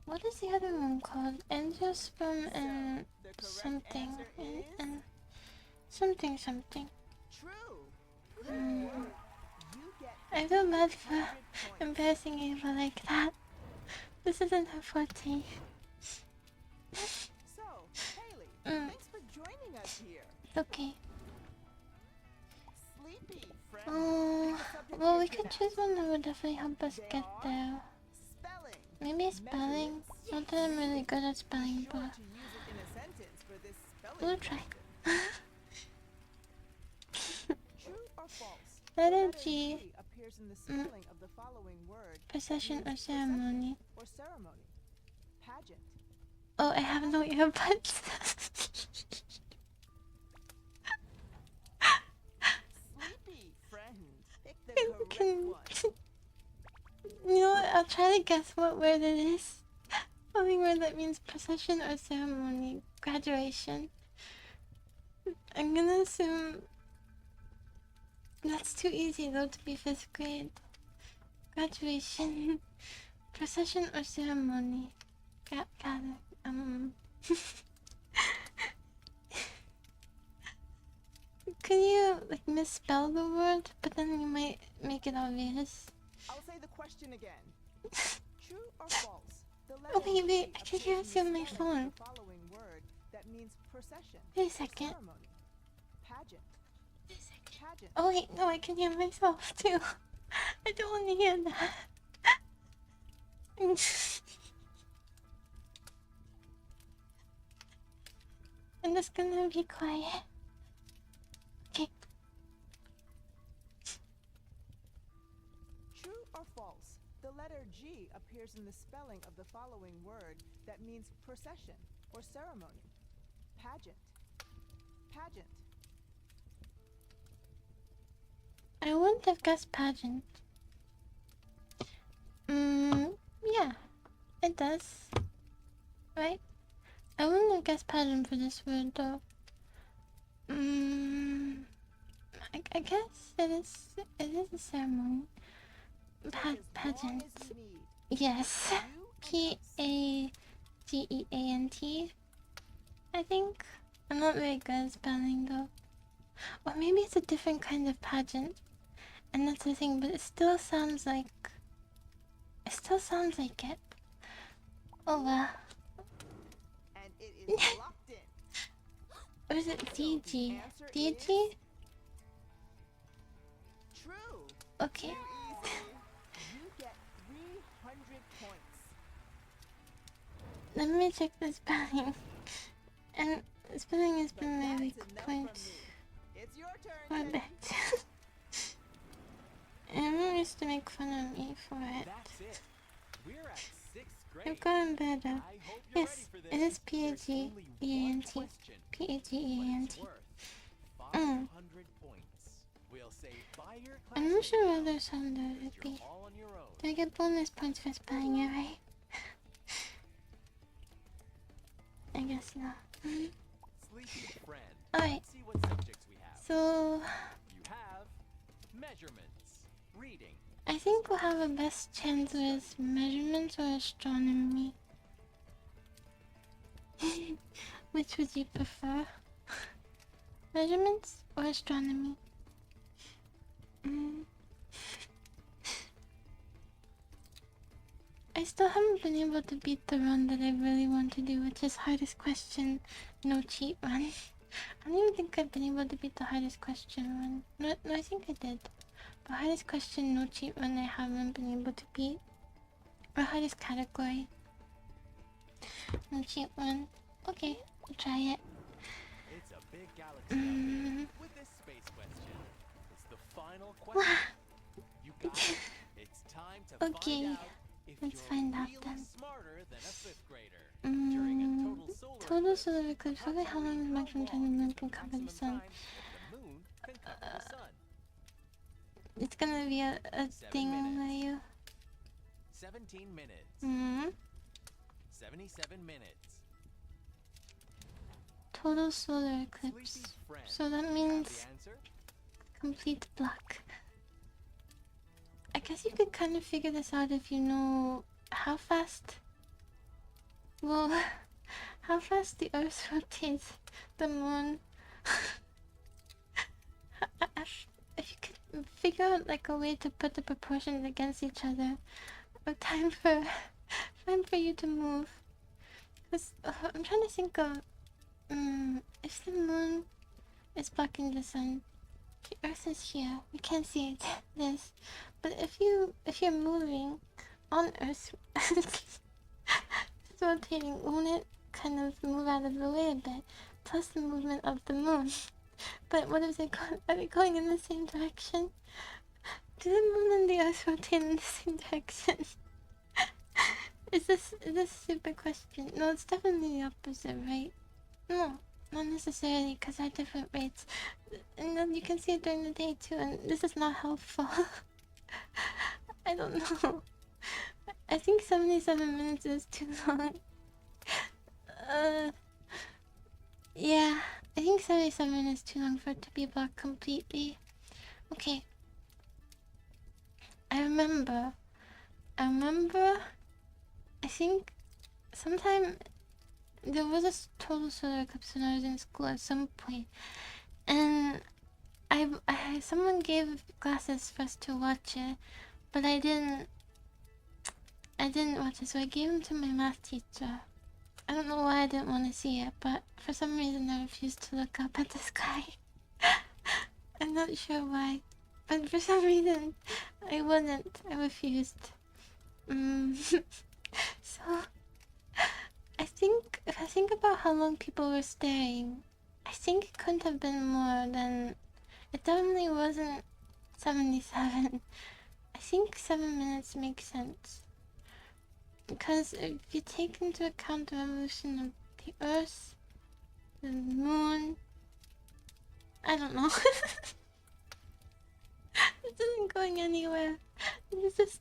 What is the other one called? Angiosperm and The correct something. answer is And something. true. Mm. You get I feel bad for 100 points. embarrassing Ava like that. This isn't her forte. So, Haley, Mm. thanks for joining us here. It's okay. Sleepy friend. Oh, Pick a subject well, you're we good could at. choose one that would definitely help us They get are there. Spelling. Maybe spelling. Not that I'm really good at spelling, Be sure but to use it in a sentence for this spelling we'll try. question. True or false? Letter The G. appears in the spelling of the following word. Procession that or means ceremony. or ceremony. Pageant. Oh, I have no earbuds. Sleepy friend. Pick the correct Can- one. You know what? I'll try to guess what word it is. Only word that means procession or ceremony. Graduation. I'm gonna assume that's too easy though to be 5th grade. Graduation. Procession or ceremony. Got it. Could you like misspell the word, but then you might make it obvious? I'll say the question again. True or false? The Oh letter wait, G I can appears hear in us the on my spelling phone. of the following word that means procession. Wait a or second. ceremony. Pageant. Pageant. Oh wait, no, I can hear myself too. I don't want to hear that. I'm just gonna be quiet. Okay. True or false? The letter G appears in the spelling of the following word that means procession or ceremony. Pageant. Pageant. I wouldn't have guessed pageant. Yeah, it does. Right? I wouldn't have guessed pageant for this word though. I guess it is a ceremony. Take as long Pageant. as you need. Yes. You and us. Pageant. I think. I'm not very good at spelling though. Or maybe it's a different kind of pageant. And that's the thing, but it still sounds like it. Oh well. And it is locked in. Or is it So the DG? answer DG? is true. Okay. Too easy. You get 300 points. Let me check the spelling. And spelling has But been my that's weak enough point. from me. It's your turn, For a Teddy. bit. Everyone used to make fun of me for it. That's it. We're at 6th grade. I've gotten better. I hope you're Yes, ready for it this. is There's only one P-A-G-E-A-N-T. question, but P-A-G-E-A-N-T. it's worth 500 points. We'll say bye your I'm not sure what classmates other sound that now, would 'cause you're be. all on your own. Do I get bonus points for spelling it right? I guess not. Sleepy friend. Alright, Let's see what subjects we have. so You have measurements. Reading. I think we'll have a best chance with measurements or astronomy. Which would you prefer? Measurements or astronomy? I still haven't been able to beat the run that I really want to do, which is hardest question, no cheat run. I don't even think I've been able to beat the hardest question run. No, I think I did. But hardest question, no cheat run, I haven't been able to beat. Or hardest category, no cheat run. Okay, I'll try it. It's a big galaxy out there with this space question. It's the final question. You got it. It's time to Okay, find out if let's you're find out really then. smarter than a 5th grader. During a Total solar eclipse. Okay, how long is the maximum time the moon can cover the sun? The moon can cover the sun. It's gonna be a 7 thing minutes. where you... 17 minutes. 77 minutes. Total solar eclipse. Sleepy friend. So that Have means the answer? complete block. I guess you could kind of figure this out if you know how fast... Well, how fast the Earth rotates the moon. If you could figure out like a way to put the proportions against each other, or time for you to move. Cause I'm trying to think of if the moon is blocking the sun, the Earth is here. We can't see it. This, but if you're moving on Earth, it's rotating. Won't it kind of move out of the way a bit? Plus the movement of the moon. But what if they are they going in the same direction? Do the moon and the Earth rotate in the same direction? Is this a stupid question? No, it's definitely the opposite, right? No, not necessarily, because at different rates. And then you can see it during the day too, and this is not helpful. I don't know. I think 77 minutes is too long. Yeah, I think 77 is too long for it to be blocked completely. Okay. I remember, I think sometime there was a total solar eclipse when I was in school at some point, and someone gave glasses for us to watch it, but I didn't watch it, so I gave them to my math teacher. I don't know why I didn't want to see it, but for some reason I refused to look up at the sky. I'm not sure why, but for some reason I wouldn't. I refused. So if I think about how long people were staring, I think it couldn't have been more than... It definitely wasn't 77. I think 7 minutes makes sense. Because if you take into account the revolution of the Earth, the Moon... I don't know. This isn't going anywhere. This is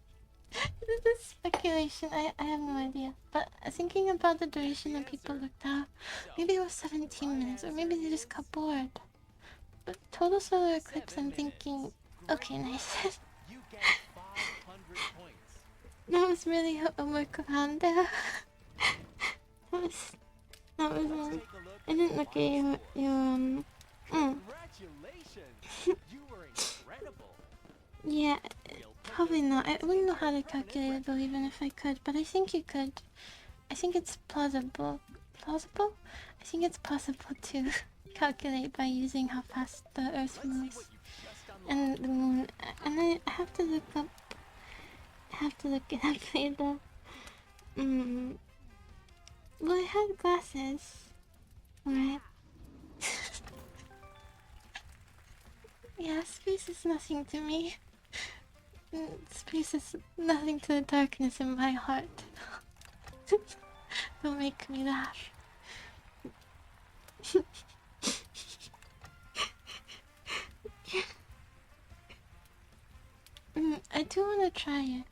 speculation. I have no idea. But thinking about the duration that people looked at, maybe it was 17 minutes, or maybe they just got bored. But total solar eclipse, I'm thinking, okay, nice. You get 500 points. That was really a workaround there. that was Let's take a look I didn't look at your Congratulations! You were incredible. Yeah, We'll put probably those not. I points wouldn't know into how to a permanent calculate it though, record. even if I could. But I think you could. I think it's plausible. Plausible? I think it's possible to calculate by using how fast the Earth Let's see moves what you've just unlocked. and the Moon. And I have to look up. I have to look it up later. Well, I had glasses. Right. Yeah, space is nothing to me. Space is nothing to the darkness in my heart. Don't make me laugh. I do want to try it.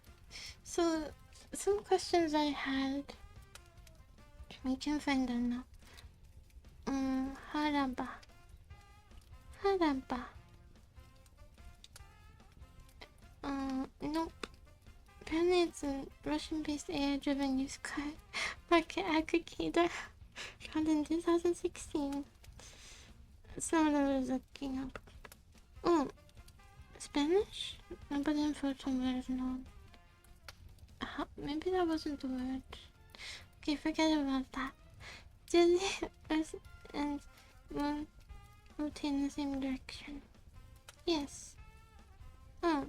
So, some questions I had. We can find them now. Haraba. Haraba. Nope. Apparently it's a Russian-based AI-driven used car market aggregator found in 2016. That's not what I was looking up. Oh, Spanish? No, but then vtuber is known. Maybe that wasn't the word. Okay, forget about that. Did the Earth and Moon rotate in the same direction? Yes. Oh.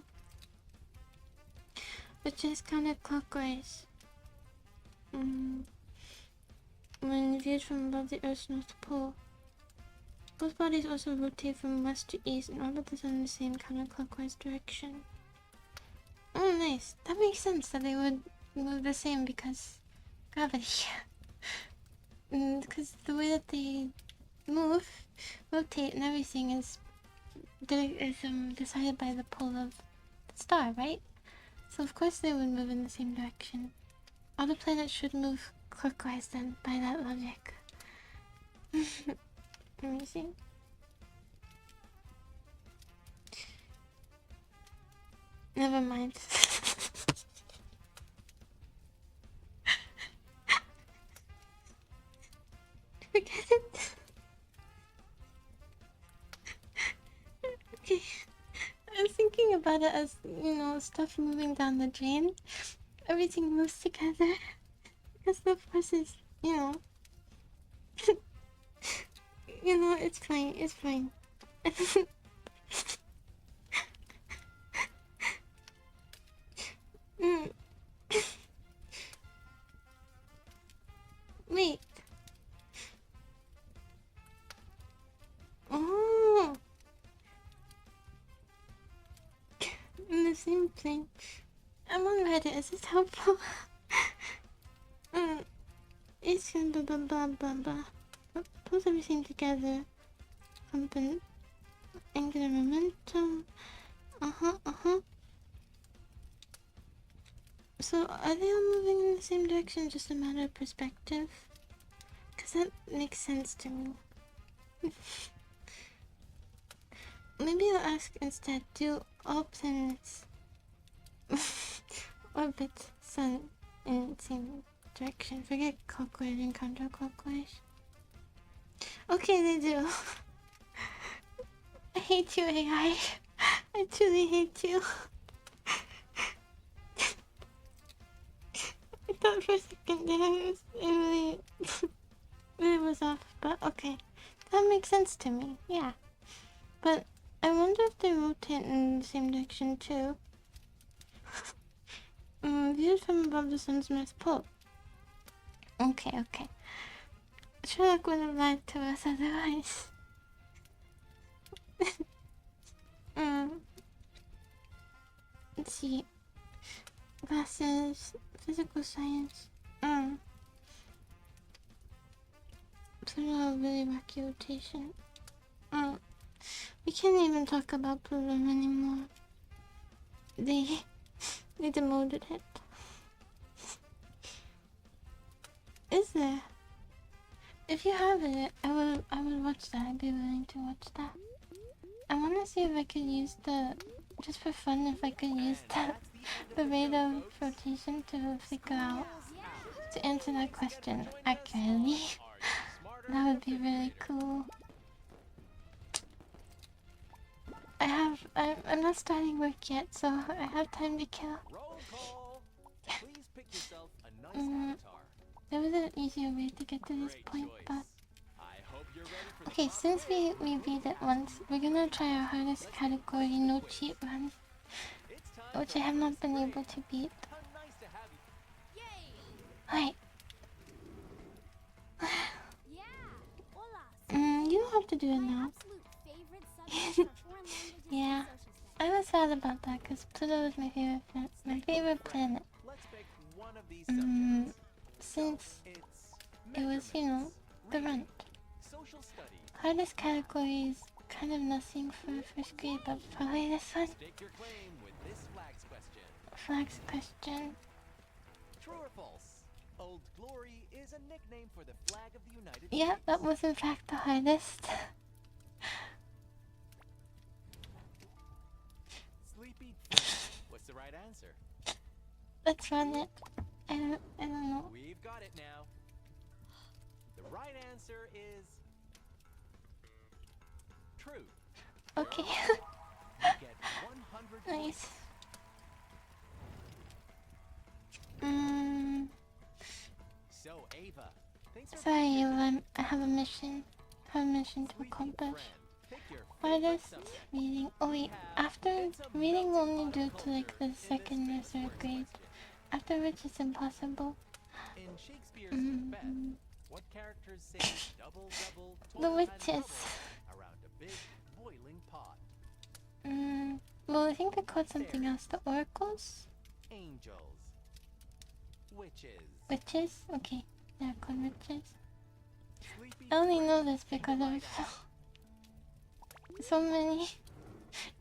Which is counterclockwise. When viewed from above the Earth's North Pole. Both bodies also rotate from west to east and orbit the sun in the same counterclockwise direction. Oh, nice. That makes sense that they would move the same because gravity. Because the way that they move, rotate, and everything is decided by the pole of the star, right? So of course they would move in the same direction. All the planets should move clockwise then, by that logic. Amazing. Never mind. Forget it. Okay. I was thinking about it as, you know, stuff moving down the drain. Everything moves together. Because the force is, you know. You know, it's fine, it's fine. Wait. Oh. In the same plane. I'm on Reddit, is this helpful? It's blah blah blah blah blah. Pulls everything together. Something. Angular momentum. So, are they all moving in the same direction? Just a matter of perspective? Because that makes sense to me. Maybe I'll ask instead, do all planets orbit sun in the same direction? Forget clockwise and counterclockwise. Okay, they do. I hate you, AI. I truly hate you. I thought for a second there it really, really was off, but okay. That makes sense to me, yeah. But I wonder if they rotate in the same direction too. Viewed from above the sun's north pole. Okay. Sherlock would have lied to us otherwise. Let's see. Glasses, physical science. Pluto, really wacky rotation. We can't even talk about Pluto anymore. They demoted it. Is there? If you have it, I would watch that. I'd be willing to watch that. I want to see if I could use just for fun, if I could use the rate of rotation to figure out, to answer that question accurately. That would be really cool. I'm not starting work yet, so I have time to kill. Roll call. Please pick yourself a nice avatar. There was an easier way to get to this Great point, choice. but... I hope you're ready for the Okay, since we beat it once, we're gonna try our hardest category, no cheat run, It's time which I have not been able to beat. How nice to have you. Yay! Alright, Yeah! Hola! you don't have to do it My now. absolute favorite subject for foreign languages Yeah. and social studies. I was sad about that, because Pluto is my favorite planet. Let's pick one of these subjects. Since It's it was, you know, the runt. social studies. Hardest category is kind of nothing for first grade, but probably this one. Stake your claim with this flags question. Flags question. True or false? Old Glory is a nickname for the flag of the United Yeah, States. that was in fact the hardest. Sleepy the right answer. Let's run it. I don't know. We've got it now. The right answer is true. Okay. You get 100 points. Nice. So, Ava, thanks for Sorry, being here I have a mission. I have a mission to today. accomplish. Friend, pick your favorite Artist subject. reading. Oh wait, after It's a reading will melting only pot do of to like culture the in this second or famous third words grade. question. After which it's impossible. In Shakespeare's Macbeth, what characters say double, double, The toil and witches. trouble around a big boiling pot? Well, I think they called something else. The oracles? Angels. Witches. Witches? Okay, they're called witches. Sleepy I only friend, know this pick because the of right so many.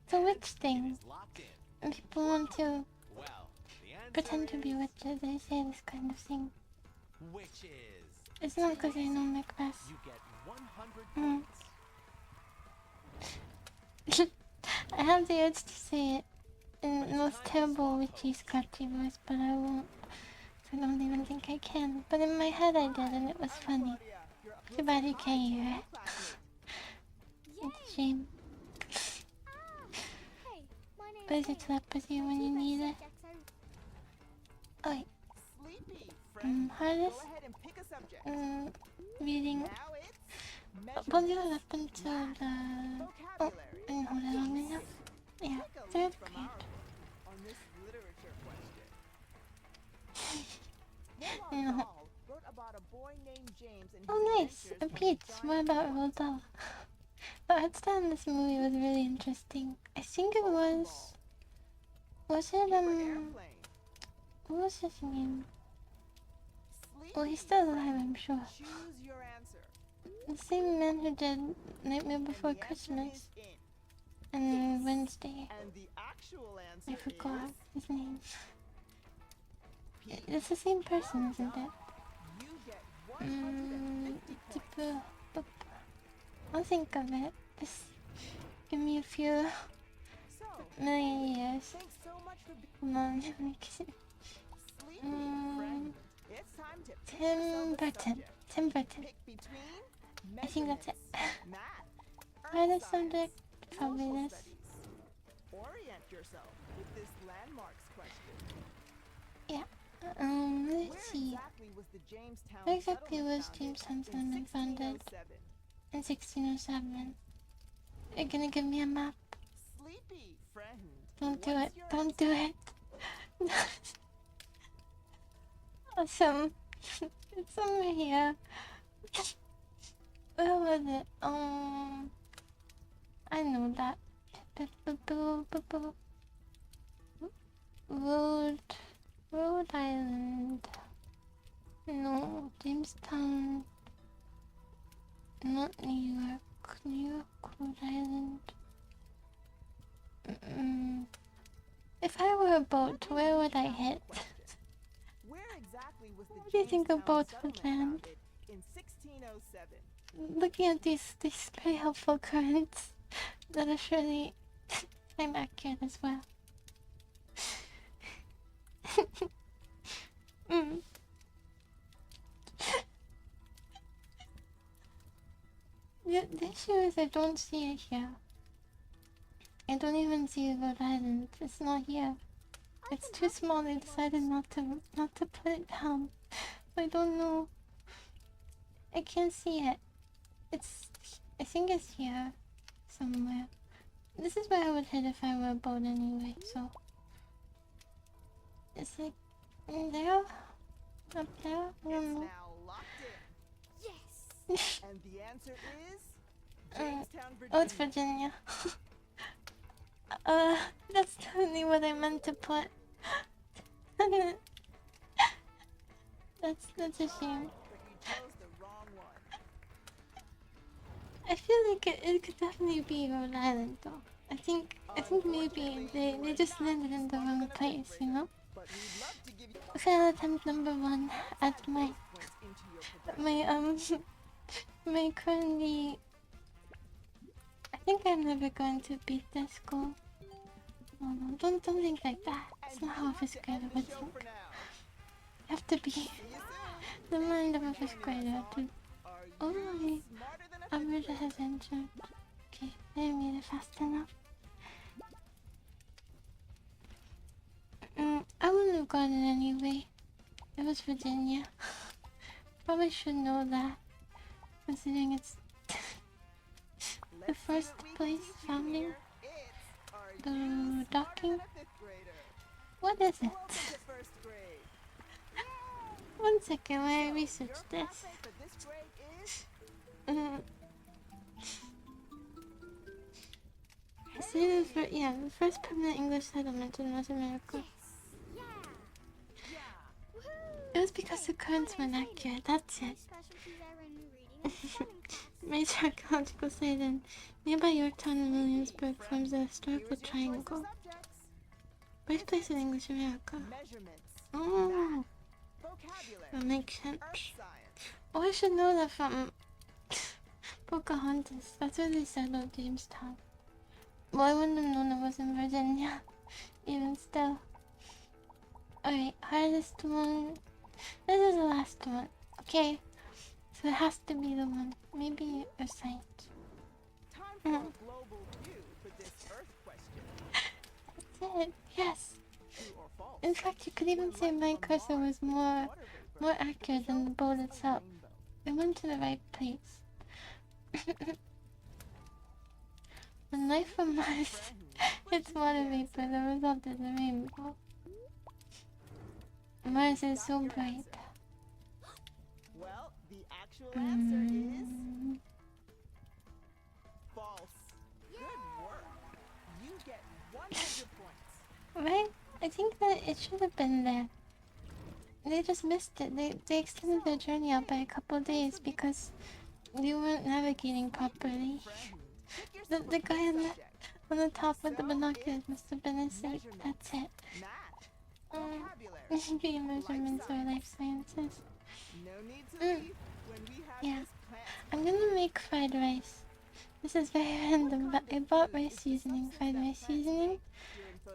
It's a witch It thing. is locked in. And people want to Well, the answer pretend to be is witches. They say this kind of thing. witches. It's not because I know Macbeth. You get 100 points. I have the urge to say it in the most terrible witchy scratchy voice, but I won't. So I don't even think I can. But in my head I did, and it was funny. Too bad you can't hear it. It's a shame. Hey, my name's But is it Ava. telepathy when you need it? Oh wait. Sleepy, friend. Hardest? Go ahead and pick a subject. Reading. Now it's We'll do measurements. it up until the... Oh, Vocabulary. I didn't hold it long enough. Yeah, Take a third leaf from grade. our book on this literature question. I know. Dahl wrote about a boy named James and his Oh nice! adventures A on peach! giant What about rock. Roald Dahl? The art style in this movie was really interesting. I think it was... Was it, Paper airplane. what was his name? Sleepy, Well, he's still alive, friend. I'm sure. Choose your answer. The same man who did Nightmare And Before the answer Christmas is in. and Wednesday. And the actual answer I forgot is his name. P. It's the same person, isn't it? You get 150 points. I'll think of it. Just give me a few So, million years. thanks so much for being Come on, sleepy, Mm, friend. It's time to pick Tim yourself a Burton. subject. Tim Burton. Pick between I think that's it. measurements, math, Hardest earth subject, science, probably social this. studies. Orient yourself with this landmarks question. Yeah. Where Let's see. exactly was the Jamestown Where exactly settlement was founded Jamestown in settlement founded 1607? in 1607? You're gonna give me a map? Sleepy, friend. Don't do What's it. your Don't answer? do it. Awesome. It's somewhere here. Where was it? I know that. Rhode Island. No, Jamestown. Not New York. New York, Rhode Island. If I were a boat, where would I hit? Where exactly was the What do you think a Jamestown boat would settlement land? founded in 1607? Looking at these very helpful currents that are surely I'm accurate as well. The issue is I don't see it here. I don't even see Rhode Island. It's not here. It's too small. They decided not to put it down. I don't know. I can't see it. I think it's here somewhere. This is where I would hit if I were a boat anyway, so. It's like there? Up there? I It's don't know. now locked in. Yes. And the answer is Jamestown, Virginia. Oh, it's Virginia. That's totally what I meant to put. That's a shame. But you chose the wrong one. I feel like it could definitely be Rhode Island though. I think maybe they just landed in the wrong place, you know? But we'd love to give you Fail attempt number 1 at my points into your progression. my currently. I think I'm never going to beat this goal. No, don't think like that. It's not how a fifth grader would think. For now. You have to be See you soon. the mind of a fifth grader to. Are Oh, you smarter than a fifth Amrita grader? has entered. Okay, they made it fast enough. I wouldn't have got it anyway. It was Virginia. Probably should know that, considering it's the Let's see first what we can place teach you founding. here. It's, are The you smarter docking. than a fifth grader? What is Welcome it? to first grade. 1 second while I So, research your this. classmate for this grade is The first permanent English settlement in North America. Yeah. It was because the currents weren't accurate, that's it. Specialties I learned in reading and spelling class. Major archaeological site in nearby Yorktown and Williamsburg forms a historical Here's your choice of triangle. subjects. Birthplace in English America. Measurements, Oh, vocabulary, that makes sense. earth science. Oh, I should know that from Pocahontas. That's where they settled Jamestown. Well, I wouldn't have known it was in Virginia. Even still. Alright, hardest one. This is the last one. Okay. So it has to be the one. Maybe a site. Time for a global view for this earth question. That's it. Yes. True or false? In fact, you could even say my cursor was more accurate than the boat itself. It went to the right place. When life from Mars hits water vapor, the result is a rainbow. Mars is so bright. Well, the actual answer is false. Good work. You get 100 points. Right? I think that it should have been there. They just missed it. They extended their journey out by a couple days because they weren't navigating properly. The guy on the top with the binoculars must have been asleep. That's it. Math, vocabulary. Maybe measurements or life sciences. No need to leave when we have Yeah. this plant. I'm gonna make fried rice. This is very random, but I bought rice seasoning, fried rice seasoning,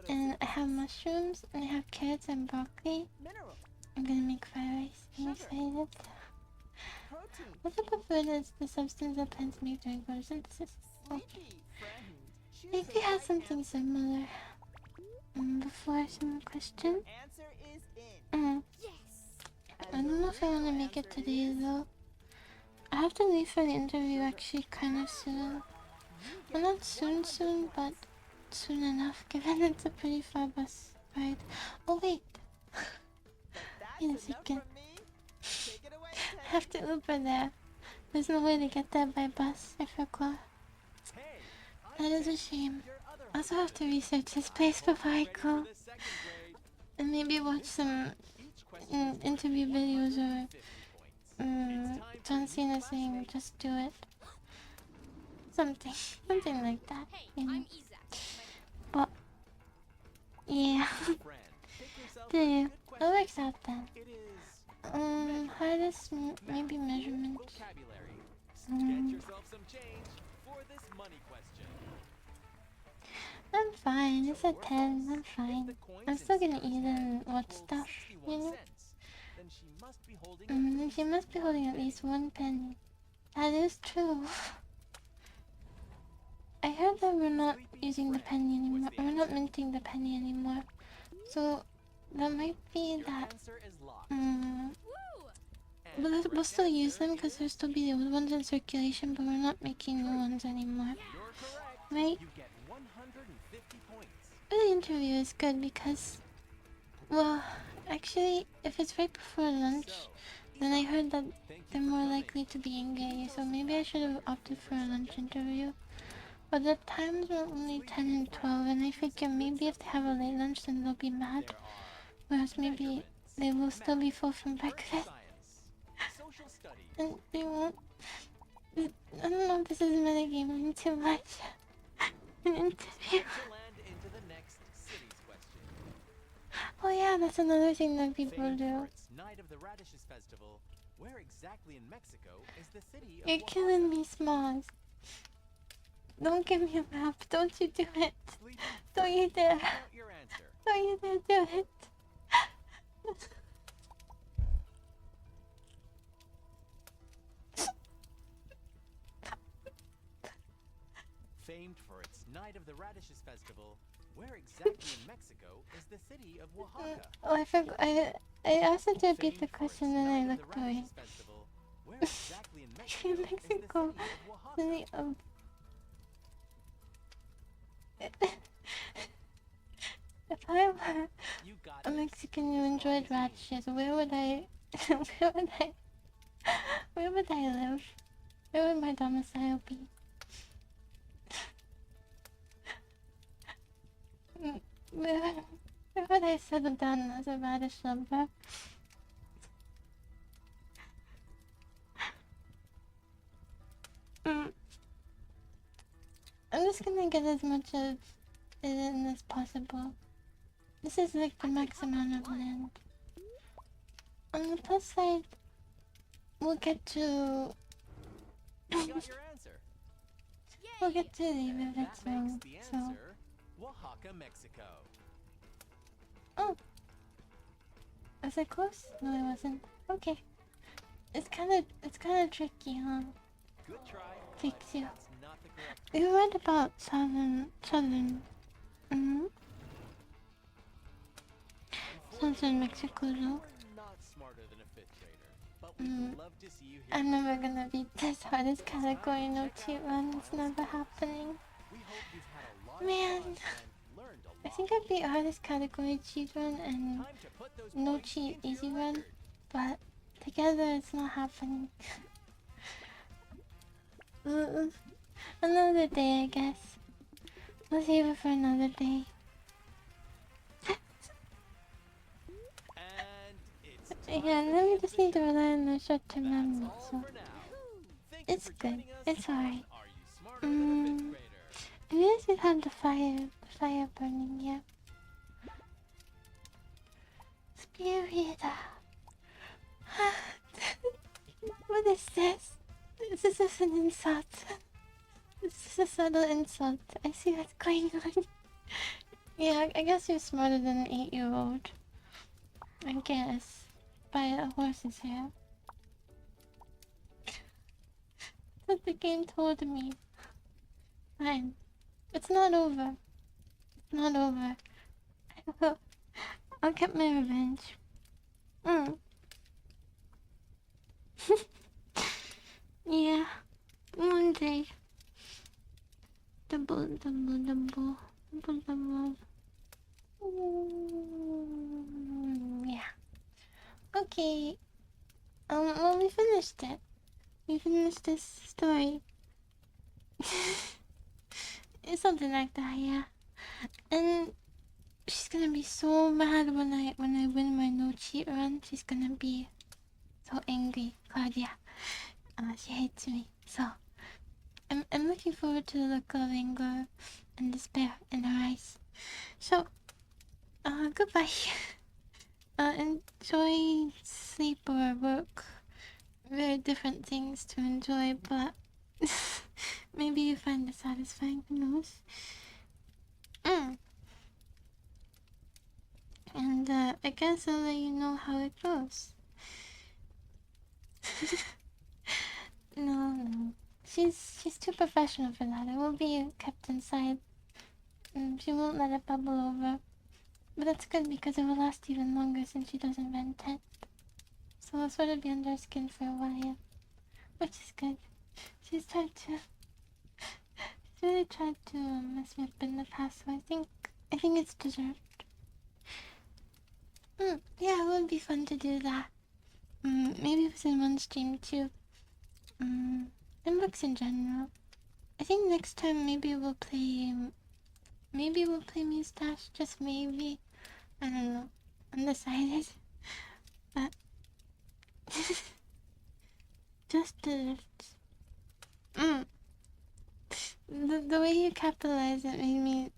and I have mushrooms, and I have carrots and broccoli. Mineral, I'm gonna make fried rice. I'm excited. protein, What type of food is the substance that plants make during photosynthesis? Okay. sleepy, friend. I Choose think the we have right something similar. Before some question. answer is in. Yes. I don't know if I want to make it today though. I have to leave for the interview actually kind of soon. Well, not soon, but soon enough, given it's a pretty far bus ride. Oh wait, wait a Enough second. from me. Take it away, I have to Uber there. There's no way to get there by bus, I forgot. Hey, That is a shame. your other I also have to research this place before I go. the second grade. And maybe watch some Each question interview videos or 50 points. John Cena saying just do it. Something like that. Hey, You know. I'm Isaac. But yeah. Friend, pick yourself a Do you? good That question. works out then. It is Hardest maybe measurement. vocabulary. Mm. Get yourself some change for this money question. I'm fine. It's a 10. I'm If fine. the coins I'm still in gonna Sarah's eat hand and watch equals stuff. 61 You know. cents, then she must be holding And she must be holding at least 1 penny. That is true. I heard that we're not using the penny anymore. We're not minting the penny anymore. So that might be Your that. answer is locked. Woo! But we'll still use them because there'll still be the old ones in circulation, but we're not making new ones anymore. You're correct. Right? You get 150 points. The interview is good because, well, actually, if it's right before lunch, then I heard that they're more likely to be engaged, so maybe I should have opted for a lunch interview. But the times were only 10 and 12, and I figure maybe if they have a late lunch, then they'll be mad. There are Whereas maybe they will still be full from breakfast, science, social studies, and they won't. I don't know if this is metagaming too much. An interview. to land into the next cities question. Oh yeah, that's another thing that people Famed do. for its Night of the Radishes festival, where exactly in Mexico is the city of You're killing me, Smalls. Don't give me a map. Don't you do it. Sleepy, Don't you dare. count your answer. Don't you dare do it. Famed for its Night of the Radishes festival, where exactly in Mexico is the city of Oaxaca? Oh, I forgot. I asked him to repeat the Famed for question its and I Night of the looked away. Radishes festival, where exactly in Mexico In is the Mexico, city of Oaxaca? city of. If I were You got a this. Mexican who As long enjoyed as you- radishes, where would I where would I live? Where would my domicile be? Where would I settle down as a radish lover? I'm just gonna get as much of it in as possible. This is like the max amount of land. On the plus side, we'll get to You got your answer. we'll get to leave And if it's that makes wrong. the So answer Oaxaca, Mexico. oh, was I close? No, I wasn't. Okay, it's kind of tricky, huh? Good try. Takes but you. That's not the correct. You read about southern. Southern Mexico, though. You're not smarter than a fifth grader, but we'd love to see you here. I'm never gonna beat this hardest category. No cheat run. It's never happening. We hope you've had a lot Man. of fun and learned a lot. I think I beat hardest category cheat run and Time to put those no points cheat into easy your run, record. but together it's not happening. Another day, I guess. We'll save it for another day. And it's Yeah, time then we to just end need the to show. rely on the short-term That's memory, all so for now. Thank you it's for good. joining us It's on alright. Are You Smarter Than a Fifth Grader? I realized we've had the fire burning, yeah. Spirita. What is this? This is an insult. This is a subtle insult. I see what's going on. Yeah, I guess you're smarter than an 8-year-old. I guess. By a horse's hair. That's what the game told me. Fine. It's not over. It's not over. I'll get my revenge. Yeah. One day. Double. Yeah. Okay. Well, we finished it. We finished this story. It's something like that, yeah. And she's gonna be so mad when I win my no cheat run. She's gonna be so angry, Claudia. She hates me. So I'm looking forward to the look of anger and despair in her eyes. So, goodbye. Enjoy sleep or work. Very different things to enjoy, but maybe you find it satisfying. Who knows? And I guess I'll let you know how it goes. No. She's too professional for that. It will be kept inside. She won't let it bubble over. But that's good because it will last even longer since she doesn't vent it. So I'll sort of be under her skin for a while. Which is good. She's tried to... She's really tried to mess me up in the past, so I think it's deserved. Yeah, it would be fun to do that. Maybe within one stream too. And books in general. I think next time maybe we'll play Moustache, just maybe. I don't know. Undecided. But just the way you capitalize it made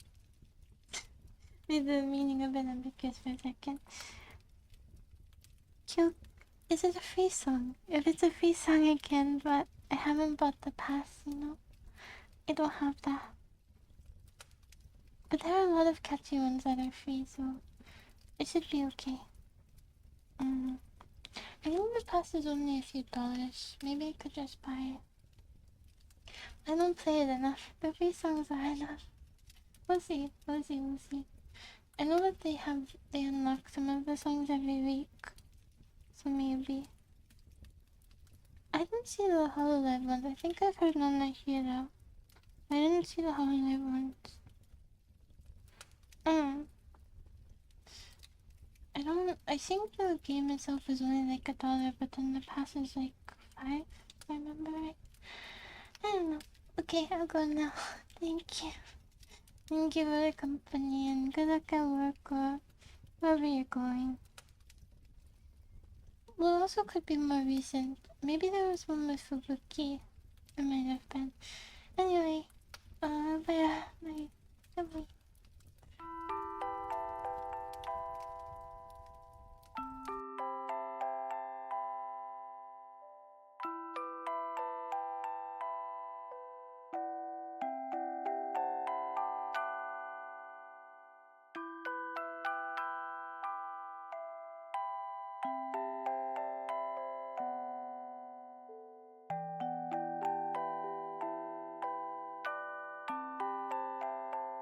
the meaning a bit ambiguous for a second. Cute. Is it a free song? If it's a free song I can, but I haven't bought the pass, you know? I don't have that. But there are a lot of catchy ones that are free, so it should be okay. I think the pass is only a few dollars. Maybe I could just buy it. I don't play it enough. The free songs are enough. We'll see. We'll see. We'll see. I know that they unlock some of the songs every week. So maybe. I didn't see the HoloLive ones. I think I've heard Nona here though. I didn't see the HoloLive ones. I think the game itself is only like $1, but then the pass is like 5, if I remember right. I don't know. Okay, I'll go now. Thank you. Thank you for the company and good luck at work or wherever you're going. Well, also could be more recent. Maybe there was one with Fubuki. It might have been. Anyway, bye. Bye.